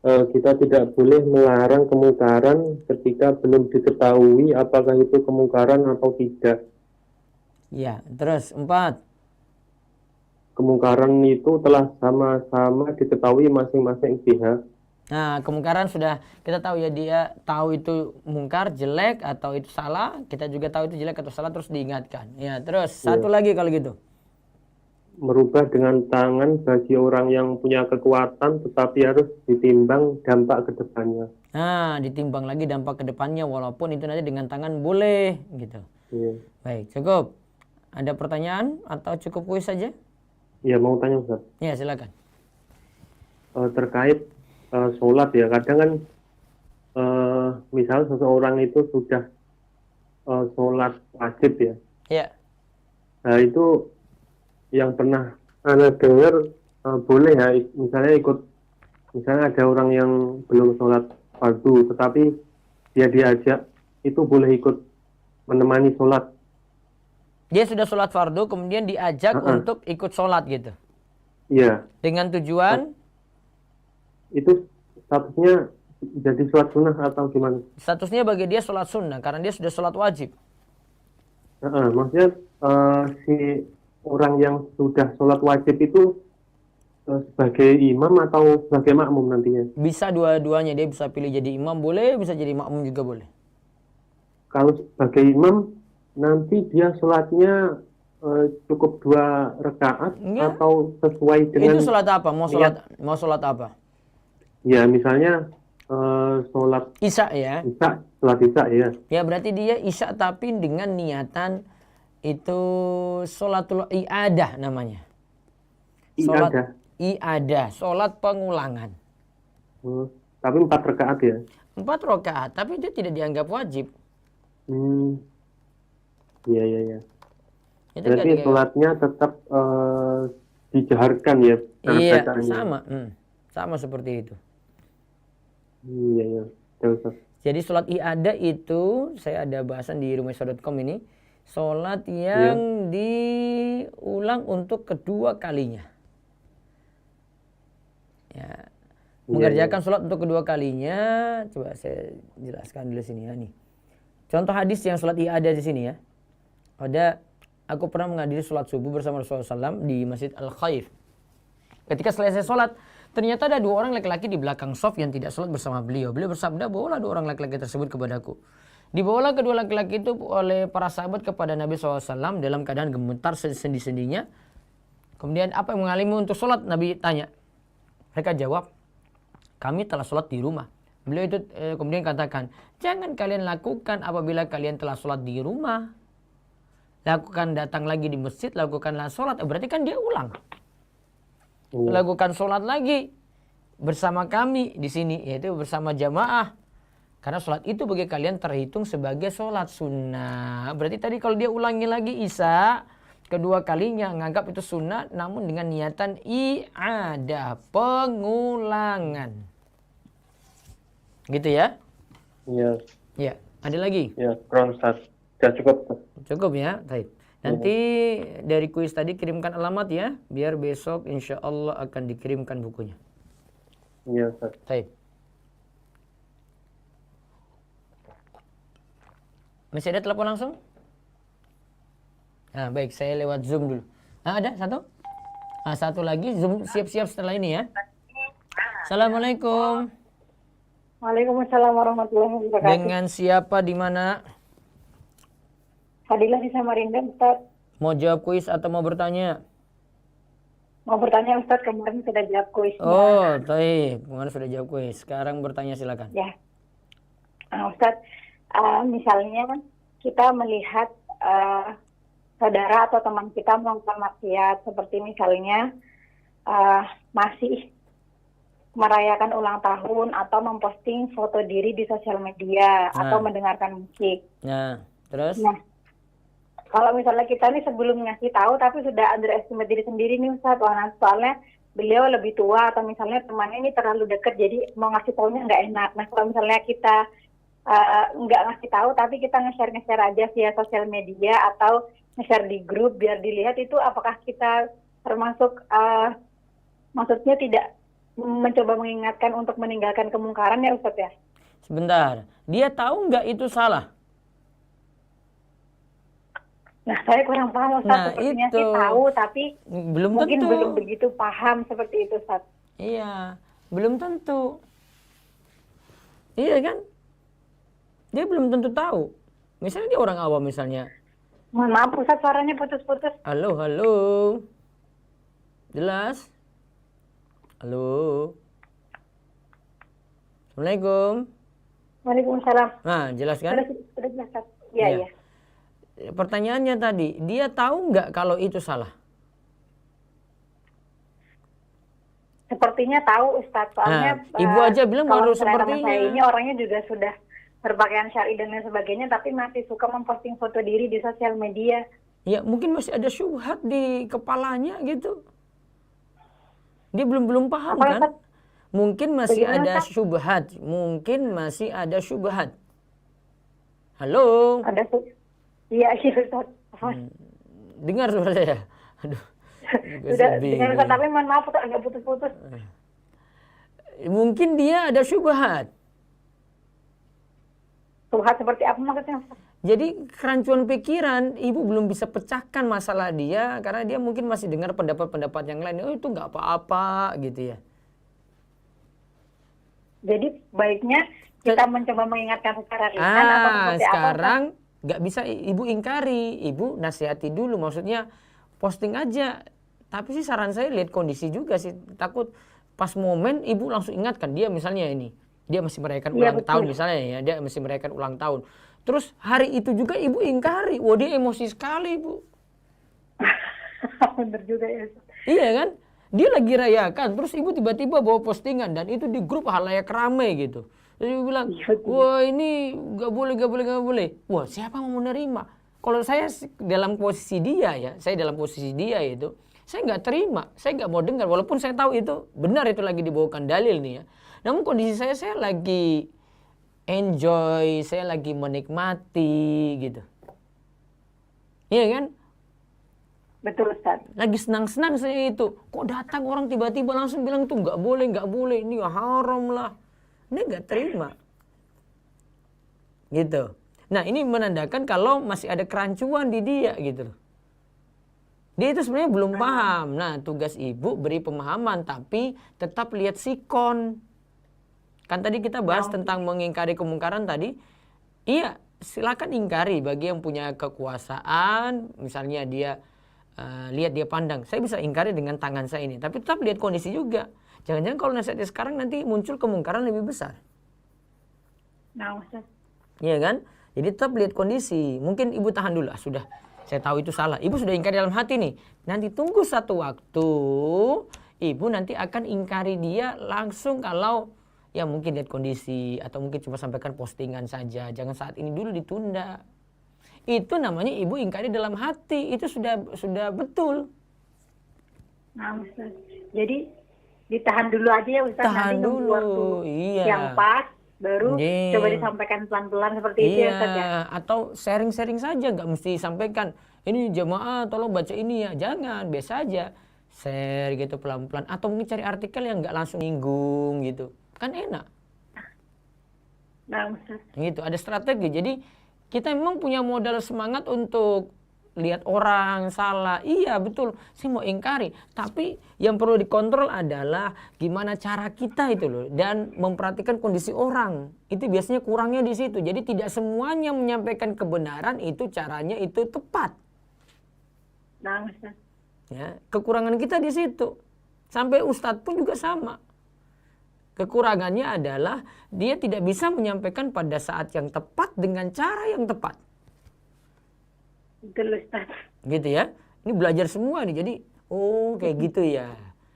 Kita tidak boleh melarang kemungkaran ketika belum diketahui apakah itu kemungkaran atau tidak. ya, terus 4, Kemungkaran itu telah sama-sama diketahui masing-masing pihak. nah, kemungkaran sudah kita tahu ya, dia tahu itu mungkar, jelek atau itu salah, kita juga tahu itu jelek atau salah, terus diingatkan. Ya, terus 1 lagi kalau gitu. Merubah dengan tangan bagi orang yang punya kekuatan, tetapi harus ditimbang dampak ke depannya. Nah, ditimbang lagi dampak ke depannya, walaupun itu nanti dengan tangan boleh gitu. Iya. Baik, cukup. Ada pertanyaan atau cukup kuis saja? Ya, mau tanya Ustaz. Ya, silakan. Terkait sholat ya, kadang kan misal seseorang itu sudah sholat wajib ya. Ya. Nah, itu yang pernah Anda dengar boleh ya, misalnya ada orang yang belum sholat fardu, tetapi dia diajak, itu boleh ikut menemani sholat. Dia sudah sholat fardu, kemudian diajak untuk ikut sholat gitu. Iya. Dengan tujuan? Itu statusnya jadi sholat sunnah atau gimana? Statusnya bagi dia sholat sunnah, karena dia sudah sholat wajib. Maksudnya si orang yang sudah sholat wajib itu sebagai imam atau sebagai makmum nantinya? Bisa dua-duanya, dia bisa pilih jadi imam boleh, bisa jadi makmum juga boleh. Kalau sebagai imam, nanti dia sholatnya cukup 2 rakaat atau sesuai dengan... Itu sholat apa? Mau sholat apa? Ya, misalnya sholat Isya ya? sholat isya ya. Ya, berarti dia isya tapi dengan niatan itu sholatul i'adah namanya. Sholat i'adah, sholat pengulangan. Tapi 4 rakaat ya? 4 rakaat, tapi dia tidak dianggap wajib. Iya. Itu berarti sholatnya tetap dijaharkan ya? Iya, sama seperti itu. Iya. Jadi sholat i'adah itu, saya ada bahasan di rumahisa.com ini, sholat yang diulang untuk kedua kalinya. Ya, mengerjakan sholat untuk kedua kalinya. Coba saya jelaskan dulu sini ya nih. Contoh hadis yang sholat i'adah di sini ya. Aku pernah menghadiri sholat subuh bersama Rasulullah SAW di Masjid Al-Khaif. Ketika selesai sholat, ternyata ada 2 orang laki-laki di belakang shaf yang tidak sholat bersama beliau. Beliau bersabda, bawalah 2 orang laki-laki tersebut kepadaku. Dibawalah kedua laki-laki itu oleh para sahabat kepada Nabi SAW dalam keadaan gemetar sendi-sendinya. Kemudian apa yang mengalamimu untuk sholat? Nabi tanya. Mereka jawab, kami telah sholat di rumah. Beliau itu kemudian katakan, jangan kalian lakukan apabila kalian telah sholat di rumah. Lakukan datang lagi di masjid, lakukanlah sholat. Berarti kan dia ulang. Lakukan sholat lagi bersama kami di sini, yaitu bersama jamaah. Karena sholat itu bagi kalian terhitung sebagai sholat sunnah. Berarti tadi kalau dia ulangi lagi isya, kedua kalinya nganggap itu sunnah, namun dengan niatan i'adah, pengulangan. Gitu ya? Iya. Ya, ada lagi? Ya, kurang Ustaz. Ya, cukup. Cukup ya, baik. Nanti dari kuis tadi kirimkan alamat ya, biar besok insya Allah akan dikirimkan bukunya. Iya, Ustaz. Baik. Masih ada telepon langsung? Nah, baik, saya lewat Zoom dulu. Ada satu? Satu lagi, Zoom siap-siap setelah ini ya. Assalamualaikum. Waalaikumsalam warahmatullahi wabarakatuh. Dengan siapa di mana? Fadilah di Samarinda, Ustaz. Mau jawab kuis atau mau bertanya? Mau bertanya, Ustaz, kemarin sudah jawab kuisnya. Oh, baik. Kemarin sudah jawab kuis. Sekarang bertanya silakan. Ya. Ustaz, misalnya kita melihat saudara atau teman kita melakukan maksiat, seperti misalnya masih merayakan ulang tahun atau memposting foto diri di sosial media atau mendengarkan musik. Nah, terus? Nah, kalau misalnya kita nih sebelum ngasih tahu tapi sudah underestimate diri sendiri nih Ustaz, soalnya beliau lebih tua atau misalnya temannya ini terlalu dekat jadi mau ngasih taunya nggak enak. Nah, kalau misalnya kita nggak ngasih tahu tapi kita nge-share aja via sosial media atau nge-share di grup biar dilihat, itu apakah kita termasuk maksudnya tidak mencoba mengingatkan untuk meninggalkan kemungkaran ya Ustaz ya? Sebentar, dia tahu nggak itu salah? Nah, saya kurang paham Ustaz, Nah, sepertinya itu. sih tahu tapi Belum mungkin tentu. belum begitu paham seperti itu Ustaz. Iya, belum tentu. Iya kan? Dia belum tentu tahu. Misalnya dia orang awam misalnya. Mohon maaf Ustaz, suaranya putus-putus. Halo, halo. Jelas? Halo. Assalamualaikum. Waalaikumsalam. Nah, jelas kan? Sudah jelas Ustaz. Iya, Iya. iya. Pertanyaannya tadi, dia tahu nggak kalau itu salah? Sepertinya tahu Ustaz, soalnya Ibu aja bilang kalau baru misalnya teman sepertinya. saya ini orangnya juga sudah berpakaian syar'i dan lain sebagainya, tapi masih suka memposting foto diri di sosial media. Ya, mungkin masih ada syubhat di kepalanya gitu. Dia belum paham Apa, kan? Ustaz? Mungkin masih Bagaimana, ada Ustaz? syubhat. Mungkin masih ada syubhat. Halo? Ada tuh. Iya, Ustaz. Dengar suara saya? Aduh. Sudah dengar Ustaz, tapi mohon maaf Ustaz, agak putus-putus. Mungkin dia ada syubhat. Subhat seperti apa maksudnya Ustaz? Jadi kerancuan pikiran, ibu belum bisa pecahkan masalah dia karena dia mungkin masih dengar pendapat-pendapat yang lain. Oh, itu nggak apa-apa gitu ya. Jadi baiknya kita mencoba mengingatkan secara ringan atau seperti sekarang apa? nggak bisa ibu ingkari, ibu nasihati dulu, maksudnya posting aja. Tapi sih saran saya lihat kondisi juga sih, takut pas momen ibu langsung ingatkan dia, misalnya ini dia masih merayakan ulang tahun misalnya ya, dia masih merayakan ulang tahun. Terus hari itu juga ibu ingkari, wah dia emosi sekali ibu. Bener juga ya Ustaz. Iya kan? Dia lagi rayakan, terus ibu tiba-tiba bawa postingan dan itu di grup halayak ramai gitu. Terus ibu bilang, wah ini gak boleh. Wah siapa mau menerima? Kalau saya dalam posisi dia ya, itu, saya nggak terima, saya nggak mau dengar. Walaupun saya tahu itu benar, itu lagi dibawakan dalil nih ya. Namun kondisi saya lagi enjoy, saya lagi menikmati gitu. Iya kan? Betul Ustaz. Lagi senang-senang saya itu. Kok datang orang tiba-tiba langsung bilang itu nggak boleh, ini haram lah. Ini nggak terima. Gitu. Nah ini menandakan kalau masih ada kerancuan di dia gitu loh. Dia itu sebenarnya belum paham. Nah tugas ibu beri pemahaman tapi tetap lihat sikon. Kan tadi kita bahas tentang mengingkari kemungkaran tadi. Iya silakan ingkari bagi yang punya kekuasaan. Misalnya dia lihat dia pandang, saya bisa ingkari dengan tangan saya ini, tapi tetap lihat kondisi juga. Jangan-jangan kalau nasihatnya sekarang nanti muncul kemungkaran lebih besar. Nah, Ustaz. Iya kan? Jadi tetap lihat kondisi. Mungkin ibu tahan dulu, sudah. Saya tahu itu salah. Ibu sudah ingkari dalam hati nih. Nanti tunggu satu waktu, ibu nanti akan ingkari dia langsung kalau ya mungkin lihat kondisi atau mungkin cuma sampaikan postingan saja. Jangan saat ini dulu, ditunda. Itu namanya ibu ingkari dalam hati, itu sudah betul. Nah Ustaz, jadi ditahan dulu aja ya Ustaz, Tahan nanti nunggu dulu, waktu iya. yang pas, baru Iya. coba disampaikan pelan-pelan seperti itu ya Ustaz ya. Atau sharing-sharing saja, nggak mesti sampaikan, ini jemaah tolong baca ini ya, jangan, biasa aja. Share gitu pelan-pelan, atau mungkin cari artikel yang nggak langsung nyinggung gitu, kan enak. Nah Ustaz. Gitu, ada strategi, jadi kita memang punya modal semangat untuk lihat orang salah. Iya betul, saya mau ingkari. Tapi yang perlu dikontrol adalah gimana cara kita itu loh. Dan memperhatikan kondisi orang. Itu biasanya kurangnya di situ. Jadi tidak semuanya menyampaikan kebenaran itu caranya itu tepat. Nah Ustaz. Ya, kekurangan kita di situ. Sampai ustadz pun juga sama. Kekurangannya adalah dia tidak bisa menyampaikan pada saat yang tepat dengan cara yang tepat. Betul Ustaz. Gitu ya. Ini belajar semua nih. Jadi, oh kayak gitu ya.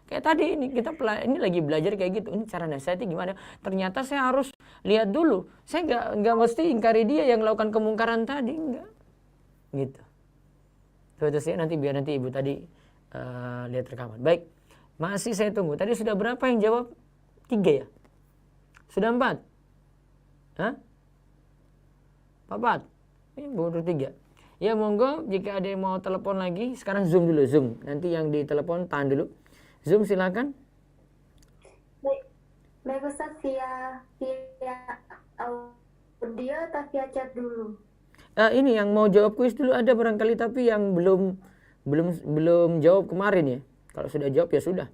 Kayak tadi ini ini lagi belajar kayak gitu. Ini cara nasihatnya gimana? Ternyata saya harus lihat dulu. Saya nggak mesti ingkari dia yang melakukan kemungkaran tadi, enggak. Gitu. Terus ya nanti biar nanti ibu tadi lihat rekaman. Baik, masih saya tunggu. Tadi sudah berapa yang jawab? 3 ya? Sudah 4? Hah? 4? Ini baru 3. Ya monggo jika ada yang mau telepon lagi, sekarang Zoom dulu, Zoom. Nanti yang ditelepon tahan dulu. Zoom silakan. Baik Ustaz, via audio atau via chat dulu? Ini yang mau jawab kuis dulu ada barangkali, tapi yang belum jawab kemarin ya. Kalau sudah jawab ya sudah.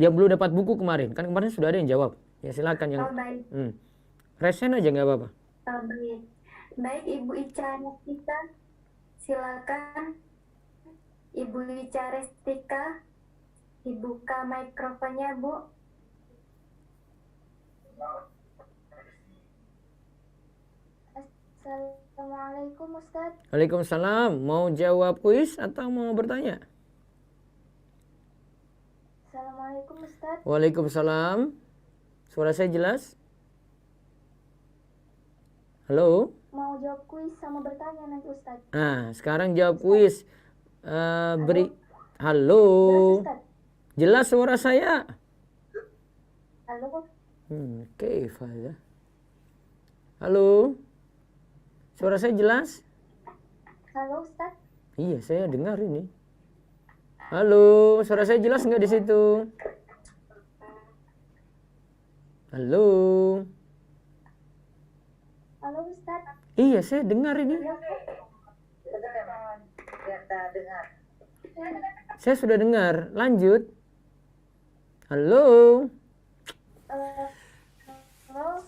Yang belum dapat buku kemarin, kan kemarin sudah ada yang jawab. Ya silakan yang. Baik. Resen aja nggak apa-apa. Baik. Baik, Ibu Ica Restika, silakan. Ibu Ica Restika, dibuka mikrofonnya, Bu. Assalamualaikum Ustadz. Waalaikumsalam. Mau jawab kuis atau mau bertanya? Assalamualaikum Ustadz. Waalaikumsalam. Suara saya jelas? Halo? Mau jawab kuis sama bertanya nanti Ustadz. Nah, sekarang jawab kuis. Halo? Jelas Ustadz? Jelas suara saya? Halo? Oke, ya. Halo? Suara saya jelas? Halo Ustadz? Iya, saya dengar ini. Halo, suara saya jelas nggak di situ? Halo? Halo Ustadz? Iya, saya dengar ini. Saya sudah dengar. Lanjut. Halo? Halo?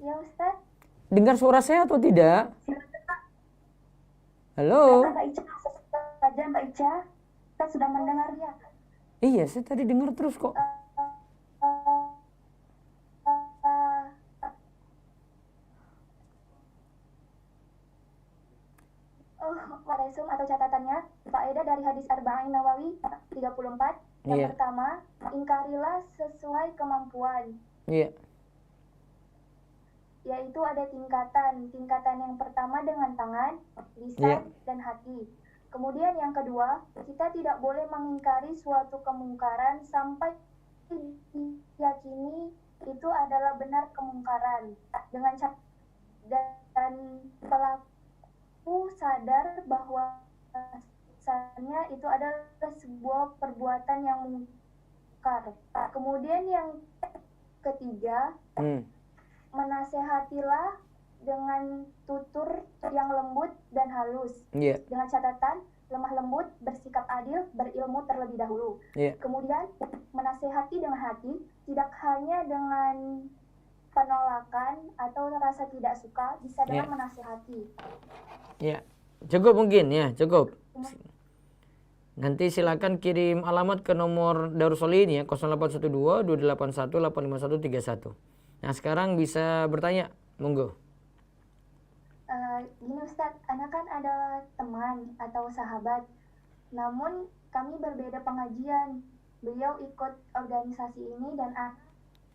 Ya Ustadz? Dengar suara saya atau tidak? Halo? Mbak Ica, saja Mbak Ica. Kita sudah mendengar ya. Iya, saya tadi dengar terus kok. Resum atau catatannya, faedah dari hadis Arba'in Nawawi 34. Yang pertama, ingkarilah sesuai kemampuan. Iya. Yaitu ada tingkatan. Tingkatan yang pertama dengan tangan, lisan, dan hati. Kemudian yang kedua, kita tidak boleh mengingkari suatu kemungkaran sampai diyakini itu adalah benar kemungkaran. Dengan dan pelaku sadar bahwa sebenarnya itu adalah sebuah perbuatan yang mungkar. Kemudian yang ketiga, menasehatilah dengan tutur yang lembut dan halus. Dengan catatan, lemah lembut, bersikap adil, berilmu terlebih dahulu. Kemudian, menasehati dengan hati, tidak hanya dengan penolakan atau rasa tidak suka, bisa dengan menasehati. Ya, cukup mungkin ya, cukup. Nanti silakan kirim alamat ke nomor Darussolih ini ya, 0812 281 85131. Nah, sekarang bisa bertanya, monggo. Gini Ustadz, anak kan ada teman atau sahabat, namun kami berbeda pengajian. Beliau ikut organisasi ini dan anak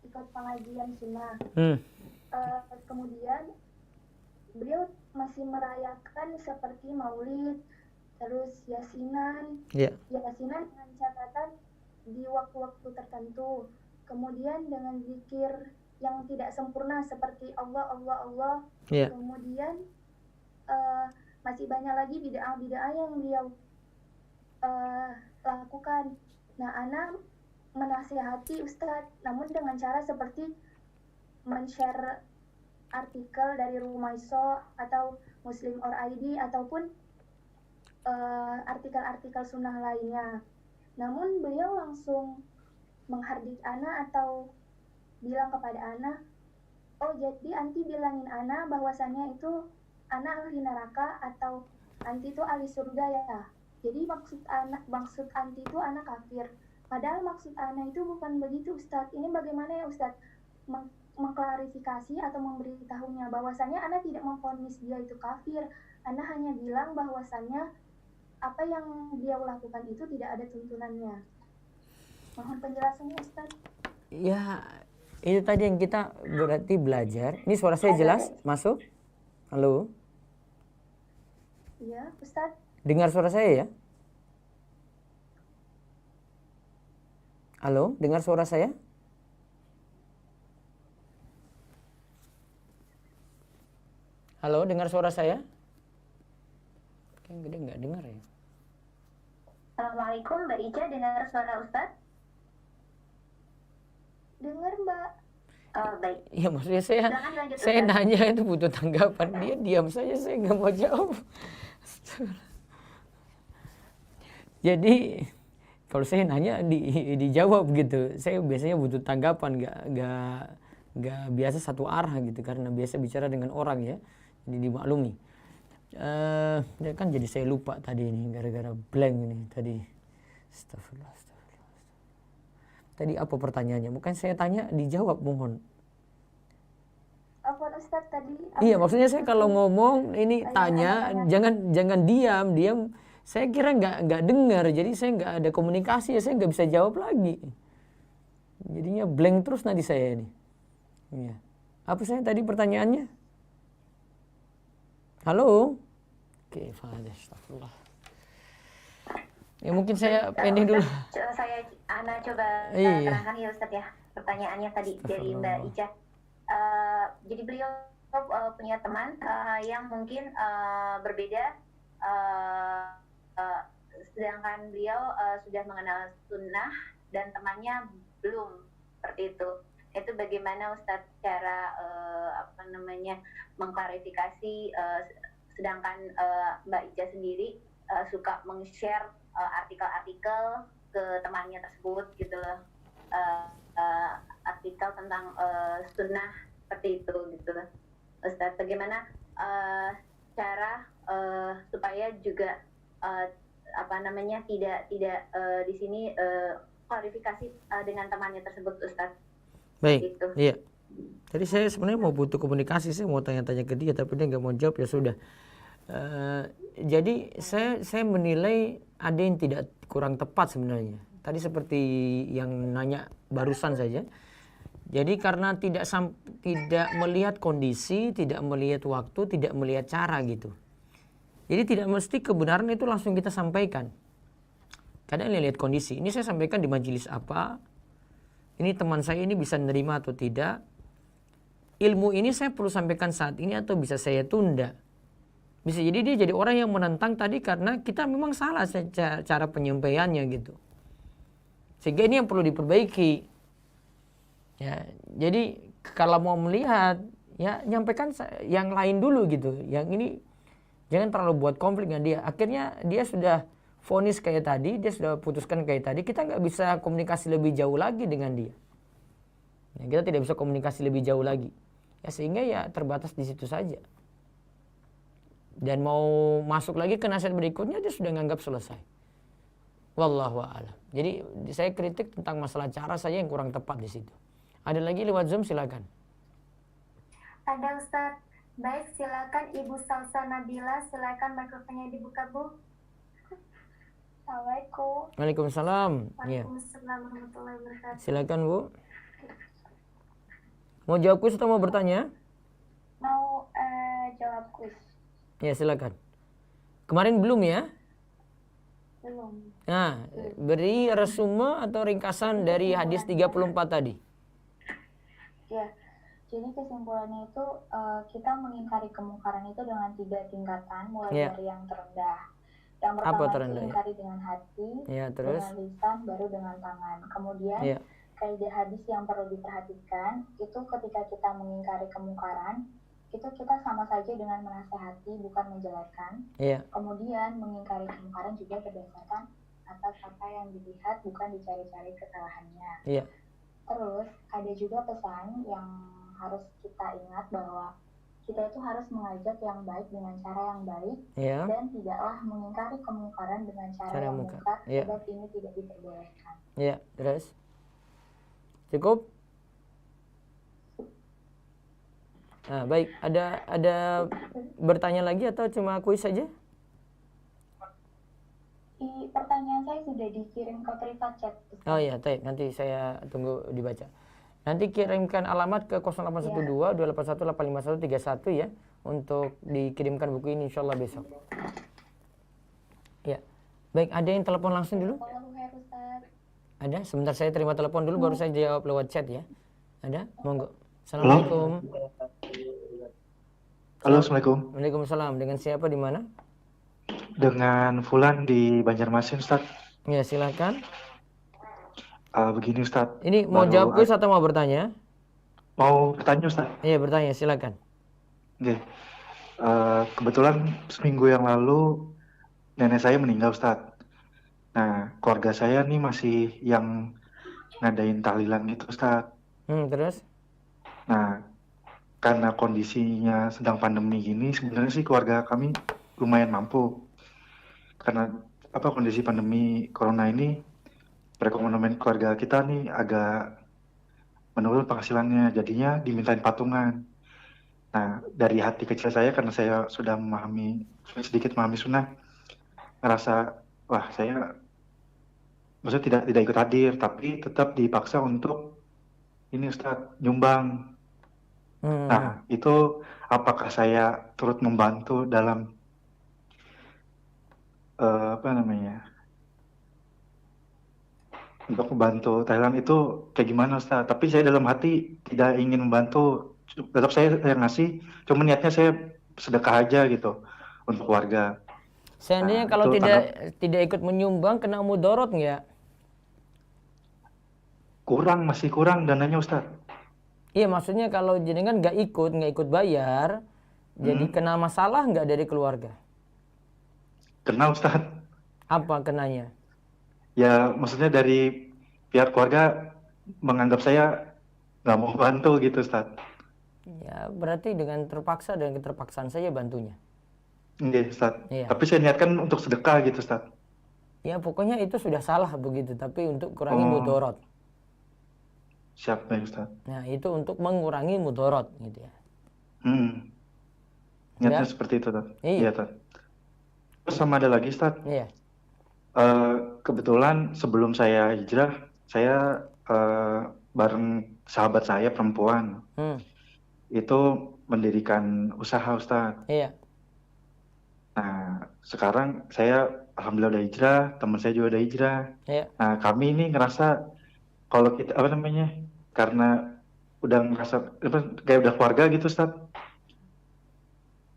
ikut pengajian sunnah. Kemudian beliau masih merayakan seperti maulid, terus yasinan, yasinan dengan catatan di waktu-waktu tertentu. Kemudian dengan zikir yang tidak sempurna seperti Allah, Allah, Allah. Kemudian masih banyak lagi bid'ah-bid'ah yang dia lakukan. Nah, Ana menasihati Ustadz, namun dengan cara seperti men-share artikel dari Rumaiso atau Muslim or ID ataupun artikel-artikel sunnah lainnya. Namun beliau langsung menghardik Ana atau bilang kepada Ana, oh jadi anti bilangin Ana bahwasannya itu Ana ahli neraka atau anti itu ahli surga ya. Jadi maksud anti itu Ana kafir. Padahal maksud Ana itu bukan begitu Ustadz. Ini bagaimana ya Ustadz mengklarifikasi atau memberitahunya bahwasannya Ana tidak memvonis dia itu kafir. Ana hanya bilang bahwasannya apa yang dia lakukan itu tidak ada tuntunannya. Mohon penjelasannya Ustaz. Ya, itu tadi yang kita berarti belajar. Ini suara saya jelas? Masuk? Halo? Iya, Ustaz. Dengar suara saya ya? Halo, dengar suara saya? Halo, dengar suara saya? Kan gede nggak dengar ya? Assalamualaikum, Mbak Ica, dengar suara Ustaz? Dengar, Mbak. Oh, baik. Iya, maksudnya saya Silakan lanjut, saya Ustaz. nanya itu butuh tanggapan. Dia diam saja, saya nggak mau jawab. Jadi kalau saya nanya dijawab gitu. Saya biasanya butuh tanggapan, nggak biasa satu arah gitu, karena biasa bicara dengan orang ya. Jadi dimaklumi. Ya kan jadi saya lupa tadi ini gara-gara blank ini tadi. Astagfirullah. Tadi apa pertanyaannya? Bukan saya tanya, dijawab mohon. Apa Ustaz tadi? Iya, maksudnya saya kalau ngomong ini tanya, jangan diam. Saya kira nggak dengar, jadi saya nggak ada komunikasi, ya saya nggak bisa jawab lagi. Jadinya blank terus nanti saya ini. Iya. Apa saya tadi pertanyaannya? Halo? Oke, astagfirullah. Ya mungkin saya pending dulu. Ana coba Iya. terangkan ya Ustaz ya pertanyaannya tadi dari Mbak Ica. Jadi beliau punya teman yang mungkin berbeda, sedangkan beliau sudah mengenal sunnah dan temannya belum, seperti itu. Itu bagaimana Ustaz cara mengklarifikasi, sedangkan Mbak Ica sendiri suka meng-share artikel-artikel ke temannya tersebut gitu loh, artikel tentang sunnah seperti itu gitu loh. Ustaz, bagaimana cara supaya juga tidak di sini klarifikasi dengan temannya tersebut, Ustaz? Baik, Gitu. iya. Tadi saya sebenarnya mau butuh komunikasi, saya mau tanya-tanya ke dia, tapi dia nggak mau jawab, ya sudah. Jadi saya menilai ada yang tidak kurang tepat sebenarnya. Tadi seperti yang nanya barusan saja. Jadi karena tidak melihat kondisi, tidak melihat waktu, tidak melihat cara gitu. Jadi tidak mesti kebenaran itu langsung kita sampaikan. Kadang lihat kondisi. Ini saya sampaikan di majelis apa? Ini teman saya ini bisa menerima atau tidak? Ilmu ini saya perlu sampaikan saat ini atau bisa saya tunda? Bisa jadi dia jadi orang yang menentang tadi karena kita memang salah cara penyampaiannya gitu. Sehingga ini yang perlu diperbaiki. Ya, jadi kalau mau melihat, ya nyampaikan yang lain dulu gitu. Yang ini jangan terlalu buat konflik dengan dia. Akhirnya dia sudah vonis kayak tadi, dia sudah putuskan kayak tadi. Kita nggak bisa komunikasi lebih jauh lagi dengan dia. Ya, kita tidak bisa komunikasi lebih jauh lagi. Ya, sehingga ya terbatas di situ saja. Dan mau masuk lagi ke nasihat berikutnya dia sudah nganggap selesai. Wallahu a'lam. Jadi saya kritik tentang masalah cara saja yang kurang tepat di situ. Ada lagi lewat Zoom, silakan. Ada Ustaz. Baik, silakan Ibu Salsa Nabila, silakan mikrofonnya dibuka, Bu. Assalamualaikum. Waalaikumsalam. Ya. Waalaikumsalam warahmatullahi wabarakatuh. Silakan Bu. Mau jawab kuis atau mau bertanya? Mau jawab kuis? Ya silakan. Kemarin belum ya? Belum. Nah, beri resume atau ringkasan dari hadis 34 tadi. Ya, jadi kesimpulannya itu kita mengingkari kemungkaran itu dengan 3 tingkatan, mulai dari yang terendah. Yang pertama terendah, diingkari dengan hati, terus dengan lisan, baru dengan tangan. Kemudian kaidah hadis yang perlu diperhatikan itu ketika kita mengingkari kemungkaran, itu kita sama saja dengan menasehati, bukan menjelekkan. Kemudian mengingkari kemungkaran juga berdasarkan atas apa yang dilihat, bukan dicari-cari kesalahannya. Terus ada juga pesan yang harus kita ingat bahwa kita itu harus mengajak yang baik dengan cara yang baik, dan tidaklah mengingkari kemungkaran dengan cara yang mungkar, sebab ini tidak diperbolehkan. Terus cukup? Nah, baik, ada bertanya lagi atau cuma kuis saja? Pertanyaan saya sudah dikirim ke privat chat. Oh iya, Taib. Nanti saya tunggu dibaca. Nanti kirimkan alamat ke 0812 281 85131 ya untuk dikirimkan buku ini insyaallah besok. Ya. Baik, ada yang telepon langsung dulu? Ada? Sebentar saya terima telepon dulu baru saya jawab lewat chat ya. Ada? Monggo. Assalamualaikum. Halo, Assalamualaikum. Waalaikumsalam. Dengan siapa di mana? Dengan Fulan di Banjarmasin, Ustaz. Ya, silakan. Begini, Ustaz. Ini mau jawab kuis atau mau bertanya? Mau bertanya, Ustaz. Iya, bertanya, silakan. Oke. Kebetulan seminggu yang lalu nenek saya meninggal, Ustaz. Nah, keluarga saya nih masih yang ngadain tahlilan gitu, Ustaz. Terus? Nah, karena kondisinya sedang pandemi gini, sebenarnya sih keluarga kami lumayan mampu. Karena kondisi pandemi corona ini, perekonomian keluarga kita nih agak menurun penghasilannya, jadinya dimintain patungan. Nah, dari hati kecil saya, karena saya sudah sedikit memahami sunnah, ngerasa, wah saya maksudnya tidak ikut hadir, tapi tetap dipaksa untuk ini Ustadz, nyumbang. Nah, itu apakah saya turut membantu dalam untuk membantu Thailand itu kayak gimana Ustadz? Tapi saya dalam hati tidak ingin membantu, tetap saya ngasih, cuma niatnya saya sedekah aja gitu untuk warga. Seandainya kalau tidak ikut menyumbang kena mudorot nggak? Masih kurang dananya Ustadz. Iya, maksudnya kalau jenengan nggak ikut bayar, jadi kena masalah nggak dari keluarga? Kena Ustadz. Apa kenanya? Ya maksudnya dari pihak keluarga menganggap saya nggak mau bantu gitu Ustadz. Ya berarti dengan terpaksa dan keterpaksaan saya bantunya. Iya Ustadz. Iya. Tapi saya niatkan untuk sedekah gitu Ustadz. Ya pokoknya itu sudah salah begitu, tapi untuk kurangi mudorot. Siap ya Ustadz. Nah itu untuk mengurangi mudorot gitu ya. Niatnya seperti itu Ustadz. Iya Ustadz. Terus sama ada lagi Ustadz. Iya. Kebetulan sebelum saya hijrah, saya bareng sahabat saya perempuan itu mendirikan usaha Ustadz. Iya. Nah sekarang saya alhamdulillah udah hijrah, teman saya juga udah hijrah. Iya. Nah kami ini ngerasa kalau kita karena udah ngerasa kayak udah keluarga gitu Ustadz,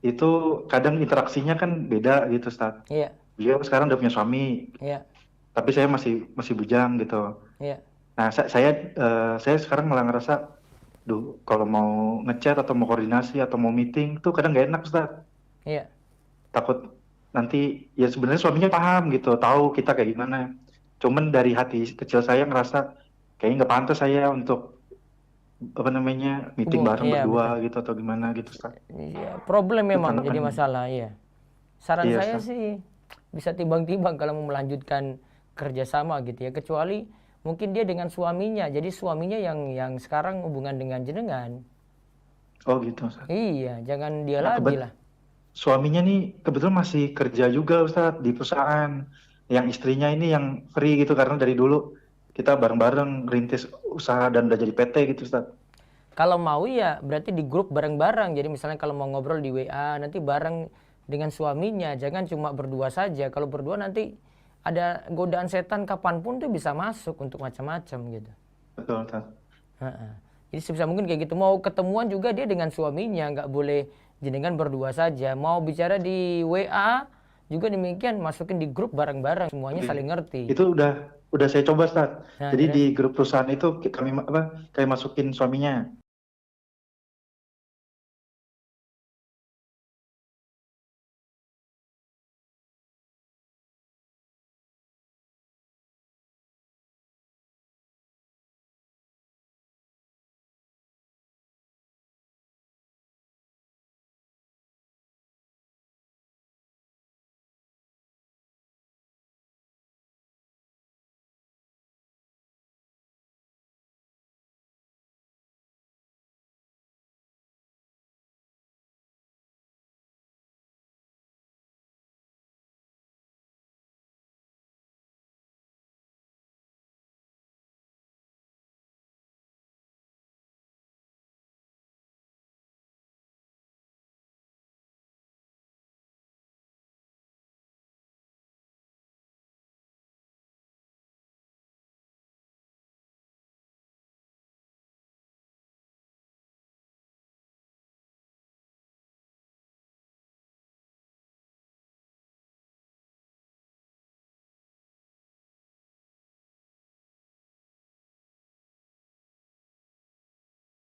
itu kadang interaksinya kan beda gitu Ustadz. Iya. Beliau sekarang udah punya suami. Iya. Tapi saya masih bujang gitu. Iya. Nah, saya sekarang malah ngerasa, kalau mau ngechat atau mau koordinasi atau mau meeting tuh kadang nggak enak, Ustaz. Iya. Takut nanti, ya sebenarnya suaminya paham gitu, tahu kita kayak gimana. Cuman dari hati kecil saya ngerasa kayaknya nggak pantas saya untuk meeting bareng berdua gitu atau gimana gitu, Ustaz. Iya, problem memang jadi masalah, iya. Saran saya sih bisa timbang-timbang kalau mau melanjutkan kerjasama gitu ya, kecuali mungkin dia dengan suaminya, jadi suaminya yang sekarang hubungan dengan jenengan. Oh gitu Ustaz. Iya, jangan dia lagi lah. Suaminya nih kebetulan masih kerja juga Ustaz di perusahaan, yang istrinya ini yang free gitu karena dari dulu kita bareng-bareng rintis usaha dan udah jadi PT gitu Ustaz. Kalau mau ya berarti di grup bareng-bareng, jadi misalnya kalau mau ngobrol di WA nanti bareng dengan suaminya, jangan cuma berdua saja. Kalau berdua nanti ada godaan setan kapanpun tuh bisa masuk untuk macam-macam gitu. Betul, Ustaz. Jadi sebisa mungkin kayak gitu. Mau ketemuan juga dia dengan suaminya, nggak boleh jenengan berdua saja. Mau bicara di WA juga demikian, masukin di grup bareng-bareng, semuanya saling ngerti. Itu udah saya coba, Ustaz. Jadi di grup perusahaan itu kami masukin suaminya.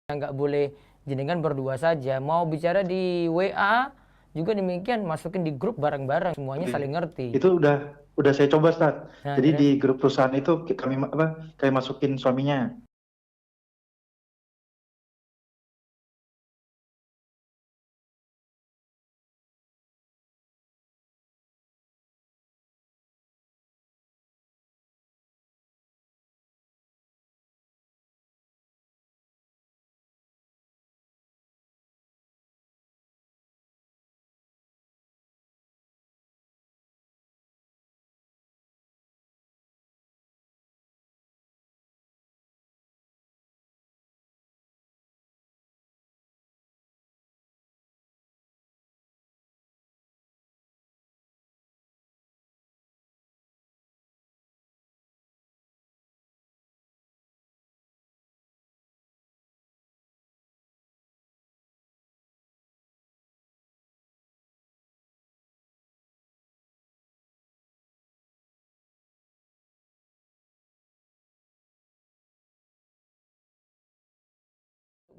nggak boleh jenengan berdua saja. Mau bicara di WA juga demikian, masukin di grup bareng-bareng, semuanya saling ngerti. Itu udah saya coba, Ustaz. Nah, Jadi terus? di grup perusahaan itu kami masukin suaminya.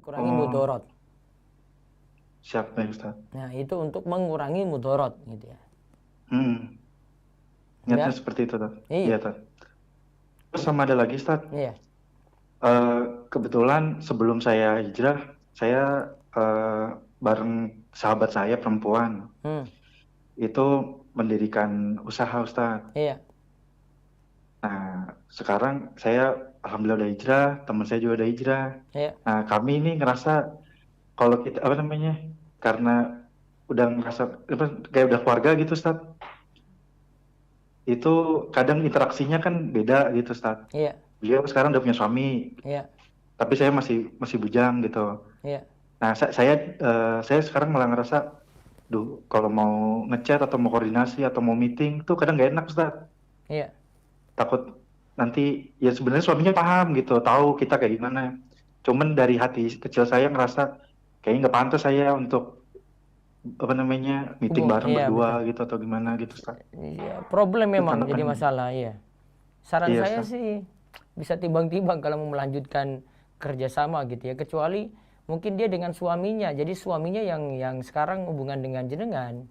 Kurangi Oh, mudorot. siap baik, Ustaz. Nah, itu untuk mengurangi mudorot gitu ya. Niatnya Ya? seperti itu, Ustaz. Iya. Iya, Ustaz. Terus sama ada lagi, Ustaz. Iya. Kebetulan sebelum saya hijrah, saya bareng sahabat saya perempuan itu mendirikan usaha, Ustaz. Iya. Nah, sekarang saya alhamdulillah udah hijrah, teman saya juga udah hijrah. Iya. Nah, kami ini ngerasa kalau kita karena udah ngerasa kayak udah keluarga gitu, Ustaz. Itu kadang interaksinya kan beda gitu, Ustaz. Iya. Beliau sekarang udah punya suami, Iya. tapi saya masih bujang gitu. Iya. Nah, saya sekarang malah ngerasa, duh, kalau mau ngechat atau mau koordinasi atau mau meeting tuh kadang nggak enak, Ustaz. Iya. Takut nanti, ya sebenarnya suaminya paham gitu, tahu kita kayak gimana. Cuman dari hati kecil saya ngerasa kayaknya nggak pantas saya untuk meeting bareng Iya, berdua betul. gitu atau gimana gitu, Ustaz. Iya, problem memang Karena jadi kan- masalah, iya. Saran Iya, saya Ustaz. sih bisa timbang-timbang kalau mau melanjutkan kerjasama gitu ya, kecuali mungkin dia dengan suaminya, jadi suaminya yang sekarang hubungan dengan jenengan.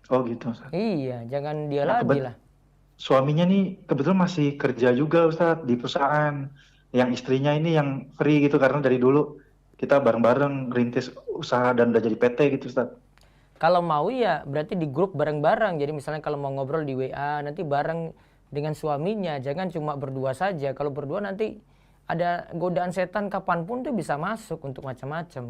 Oh gitu, Ustaz. Iya, jangan dia Nah, lagi lah. suaminya nih kebetulan masih kerja juga, Ustaz, di perusahaan. Yang istrinya ini yang free gitu karena dari dulu kita bareng-bareng rintis usaha dan udah jadi PT gitu, Ustaz. Kalau mau ya berarti di grup bareng-bareng. Jadi misalnya kalau mau ngobrol di WA nanti bareng dengan suaminya, jangan cuma berdua saja. Kalau berdua nanti ada godaan setan kapanpun tuh bisa masuk untuk macam-macam.